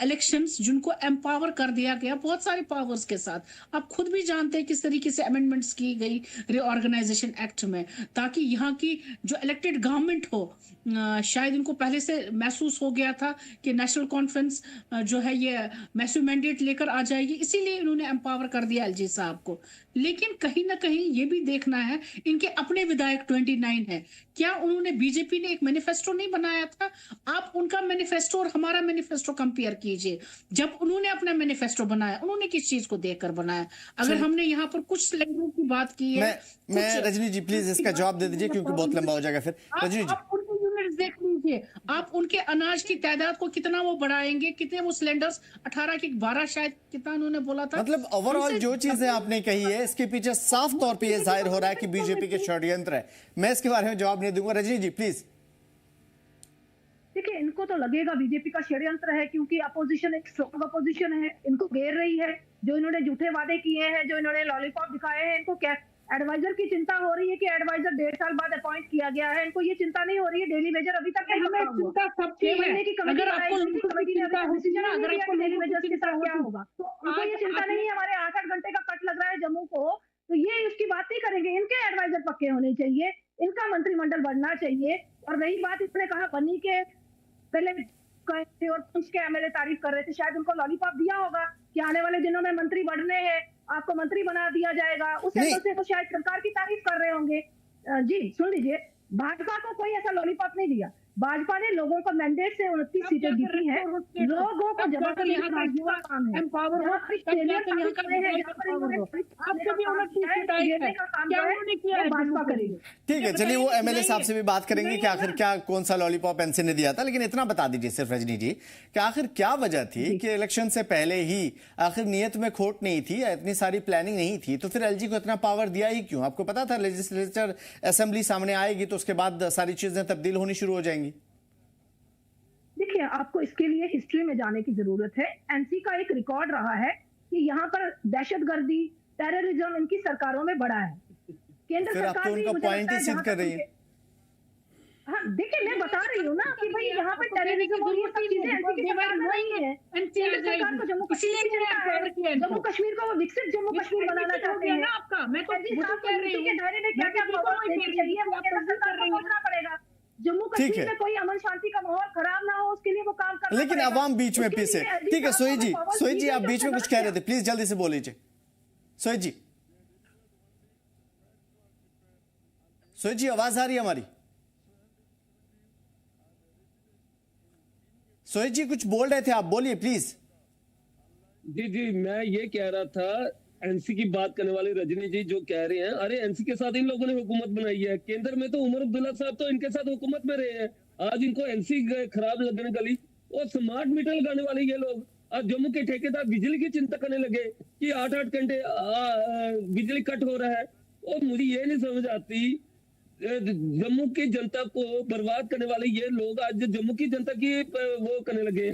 [SPEAKER 9] इलेक्शंस, जिनको एम्पावर कर दिया गया बहुत सारे पावर्स के साथ, आप खुद भी जानते हैं किस तरीके से अमेंडमेंट्स की गई रीऑर्गेनाइजेशन एक्ट में, ताकि यहाँ की जो इलेक्टेड गवर्नमेंट हो, शायद इनको पहले से महसूस हो गया था कि नेशनल कॉन्फ्रेंस जो है ये मैसिव मैंडेट लेकर आ जाएगी, इसीलिए इन्होंने एम्पावर कर दिया एलजी साहब को। लेकिन कहीं ना कहीं ये भी देखना है, इनके अपने विधायक 29 है, क्या उन्होंने, बीजेपी ने एक मैनिफेस्टो नहीं बनाया था? आप उनका मैनिफेस्टो और हमारा मैनिफेस्टो कंपेयर कीजिए। जब उन्होंने अपना मैनिफेस्टो बनाया, उन्होंने किस चीज को देखकर बनाया? अगर हमने यहाँ पर कुछ स्लैंडरों की बात की है,
[SPEAKER 1] मैं रजनी जी प्लीज इसका जवाब दे दीजिए क्योंकि बहुत लंबा हो जाएगा फिर। रजनी जी,
[SPEAKER 9] आप उनके यूनिट्स देख लीजिए, आप उनके अनाज की तादाद को कितना वो बढ़ाएंगे, कितने वो सिलेंडर्स 18 की 12 शायद कितना उन्होंने बोला था।
[SPEAKER 1] मतलब ओवरऑल जो चीजें आपने कही है इसके पीछे साफ तौर पे ये जाहिर हो रहा है कि बीजेपी के षड्यंत्र है। मैं इसके बारे में जवाब नहीं दूंगा। रजनी जी प्लीज।
[SPEAKER 8] इनको तो लगेगा बीजेपी का षड्यंत्र है, क्योंकि अपोजिशन एक स्ट्रॉन्ग अपोजिशन है, इनको घेर रही है, जो इन्होंने झूठे वादे किए हैं, जो इन्होंने लॉलीपॉप दिखाए हैं, इनको क्या एडवाइजर की चिंता हो रही है कि एडवाइजर 1.5 साल बाद अपॉइंट किया गया है? इनको ये चिंता नहीं हो रही है? डेली वेजर अभी तक नहीं
[SPEAKER 9] हमें
[SPEAKER 8] पका हुआ।
[SPEAKER 9] चिंता सबकी
[SPEAKER 8] 6 महीने की
[SPEAKER 9] है।
[SPEAKER 8] कमेटी
[SPEAKER 9] अगर आपको
[SPEAKER 8] बनाई गई,
[SPEAKER 9] लोगों की
[SPEAKER 8] कमेटी ने
[SPEAKER 9] चिंता
[SPEAKER 8] अभी
[SPEAKER 9] होती
[SPEAKER 8] डिसीजन
[SPEAKER 9] ना,
[SPEAKER 8] नहीं
[SPEAKER 9] अगर
[SPEAKER 8] लिया
[SPEAKER 9] आपको
[SPEAKER 8] कि डेली
[SPEAKER 9] लोगों की
[SPEAKER 8] वेजर्स के
[SPEAKER 9] चिंता
[SPEAKER 8] साथ क्या
[SPEAKER 9] होती,
[SPEAKER 8] होगा।
[SPEAKER 9] तो
[SPEAKER 8] उनको ये
[SPEAKER 9] आज
[SPEAKER 8] चिंता नहीं है हमारे 8-8 घंटे का कट लग रहा है जम्मू को, तो ये उसकी बात नहीं करेंगे। इनके एडवाइजर पक्के होने चाहिए, इनका मंत्रिमंडल बढ़ना चाहिए। और रही बात, इसने कहा बनी के पहले थे और पंच के एमएलए तारीफ कर रहे थे, शायद उनको लॉलीपॉप दिया होगा कि आने वाले दिनों में मंत्री बढ़ने हैं, आपको मंत्री बना दिया जाएगा। उस एंगल से वो शायद सरकार की तारीफ कर रहे होंगे। जी सुन लीजिए, भाजपा को कोई ऐसा लॉलीपॉप नहीं दिया। भाजपा ने लोगों को मैंडेट से 29 सीटें जीती हैं। लोगों को जबरदस्ती काम है। भाजपा करेगी।
[SPEAKER 1] ठीक है, चलिए वो एमएलए साहब से भी बात करेंगे कि आखिर क्या कौन सा लॉलीपॉप एनसी ने दिया था। लेकिन इतना बता दीजिए सिर्फ रजनी जी कि आखिर क्या वजह थी कि इलेक्शन से पहले ही आखिर नियत में खोट नहीं थी या इतनी सारी प्लानिंग नहीं थी, तो फिर एलजी को इतना पावर दिया ही क्यों? आपको पता था लेजिस्लेचर असेंबली सामने आएगी तो उसके बाद सारी चीजें तब्दील होनी शुरू हो जाएंगी।
[SPEAKER 8] देखिए, आपको इसके लिए हिस्ट्री में जाने की जरूरत है। एनसी का एक रिकॉर्ड रहा है कि यहाँ पर दहशतगर्दी, टेररिज्म इनकी सरकारों में बढ़ा है। केंद्र
[SPEAKER 1] फिर
[SPEAKER 8] सरकार
[SPEAKER 1] आप तो
[SPEAKER 8] भी
[SPEAKER 1] उनका
[SPEAKER 8] मुझे
[SPEAKER 1] पॉइंट
[SPEAKER 8] लगता
[SPEAKER 1] ही
[SPEAKER 8] है
[SPEAKER 1] सिद्ध
[SPEAKER 8] जहाँ
[SPEAKER 1] कर
[SPEAKER 8] तक
[SPEAKER 1] रही है।
[SPEAKER 8] हाँ देखिए, मैं बता रही हूँ ना कि भाई यहाँ पे टेररिज्म और ये सब चीजें एनसी की सरकार में नहीं है। केंद्र सरकार को जम्मू कश्मीर की चिंता है। जम्मू कश्मीर को वो विकसित जम्मू कश्मीर बनाना चाहते हैं।
[SPEAKER 9] आपका मैं तो
[SPEAKER 8] एनसी साहब को नीति के दायरे में क्या क्या पावर देनी चाहिए वो केंद्र सरकार को सोचना पड़ेगा। जम्मू
[SPEAKER 1] ठीक
[SPEAKER 8] कश्मीर
[SPEAKER 1] है।
[SPEAKER 8] में कोई अमन शांति का माहौल खराब ना हो, उसके लिए वो काम करना
[SPEAKER 1] लेकिन
[SPEAKER 8] पड़ेगा।
[SPEAKER 1] अवाम बीच में
[SPEAKER 8] उसके
[SPEAKER 1] पीसे।
[SPEAKER 8] लिए एलजी
[SPEAKER 1] ठीक है,
[SPEAKER 8] साहब
[SPEAKER 1] सोई
[SPEAKER 8] को
[SPEAKER 1] जी,
[SPEAKER 8] पावर
[SPEAKER 1] सोई
[SPEAKER 8] दी
[SPEAKER 1] जी
[SPEAKER 8] है,
[SPEAKER 1] आप बीच में
[SPEAKER 8] जो
[SPEAKER 1] कुछ कह रहे
[SPEAKER 8] गलत
[SPEAKER 1] थे, प्लीज जल्दी से बोल लीजिए। सोई जी, सोई जी आवाज आ रही है हमारी? सोई जी कुछ बोल रहे थे आप, बोलिए प्लीज।
[SPEAKER 10] जी जी, मैं ये कह रहा था, एनसी की बात करने वाले रजनी जी जो कह रहे हैं, अरे एनसी के साथ इन लोगों ने हुकूमत बनाई है। केंद्र में तो उमर अब्दुल्ला साहब तो इनके साथ हुकूमत में रहे हैं। आज इनको एनसी खराब लगने गली और स्मार्ट मीटर लगाने वाले ये लोग आज जम्मू के ठेकेदार बिजली की चिंता करने लगे कि 8-8 घंटे बिजली कट हो रहा है। और मुझे ये नहीं समझ आती, जम्मू की जनता को बर्बाद करने वाले ये लोग आज जम्मू की जनता की वो करने लगे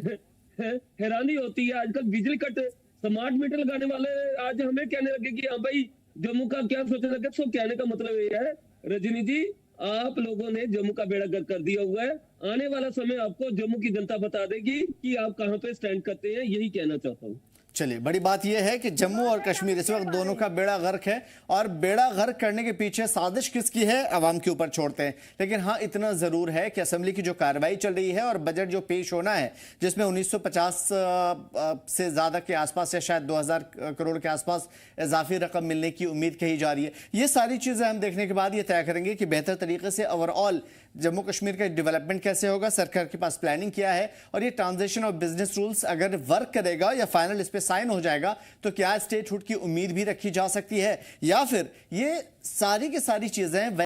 [SPEAKER 10] हैं। हैरानी होती है, आजकल बिजली कट स्मार्ट मीटर लगाने वाले आज हमें कहने लगे कि हाँ भाई जम्मू का क्या सोचने लगे। तो कहने का मतलब ये है रजनी जी, आप लोगों ने जम्मू का बेड़ा गर्क कर दिया हुआ है। आने वाला समय आपको जम्मू की जनता बता देगी कि आप कहां पे स्टैंड करते हैं, यही कहना चाहता हूं।
[SPEAKER 1] चलिए, बड़ी बात यह है कि जम्मू और कश्मीर इस वक्त दोनों का बेड़ा गर्क है और बेड़ा गर्क करने के पीछे साजिश किसकी है अवाम के ऊपर छोड़ते हैं। लेकिन हाँ, इतना जरूर है कि असेंबली की जो कार्रवाई चल रही है और बजट जो पेश होना है जिसमें 1950 से ज्यादा के आसपास या शायद 2000 करोड़ के आसपास इजाफी रकम मिलने की उम्मीद कही जा रही है। ये सारी चीजें हम देखने के बाद ये तय करेंगे कि बेहतर तरीके से ओवरऑल जम्मू कश्मीर का डेवलपमेंट कैसे होगा, सरकार के पास प्लानिंग क्या है और ये ट्रांजिशन ऑफ बिजनेस रूल्स अगर वर्क करेगा या फाइनल इस पे साइन हो जाएगा तो क्या स्टेटहुड की उम्मीद भी रखी जा सकती है या फिर ये सारी की सारी चीजें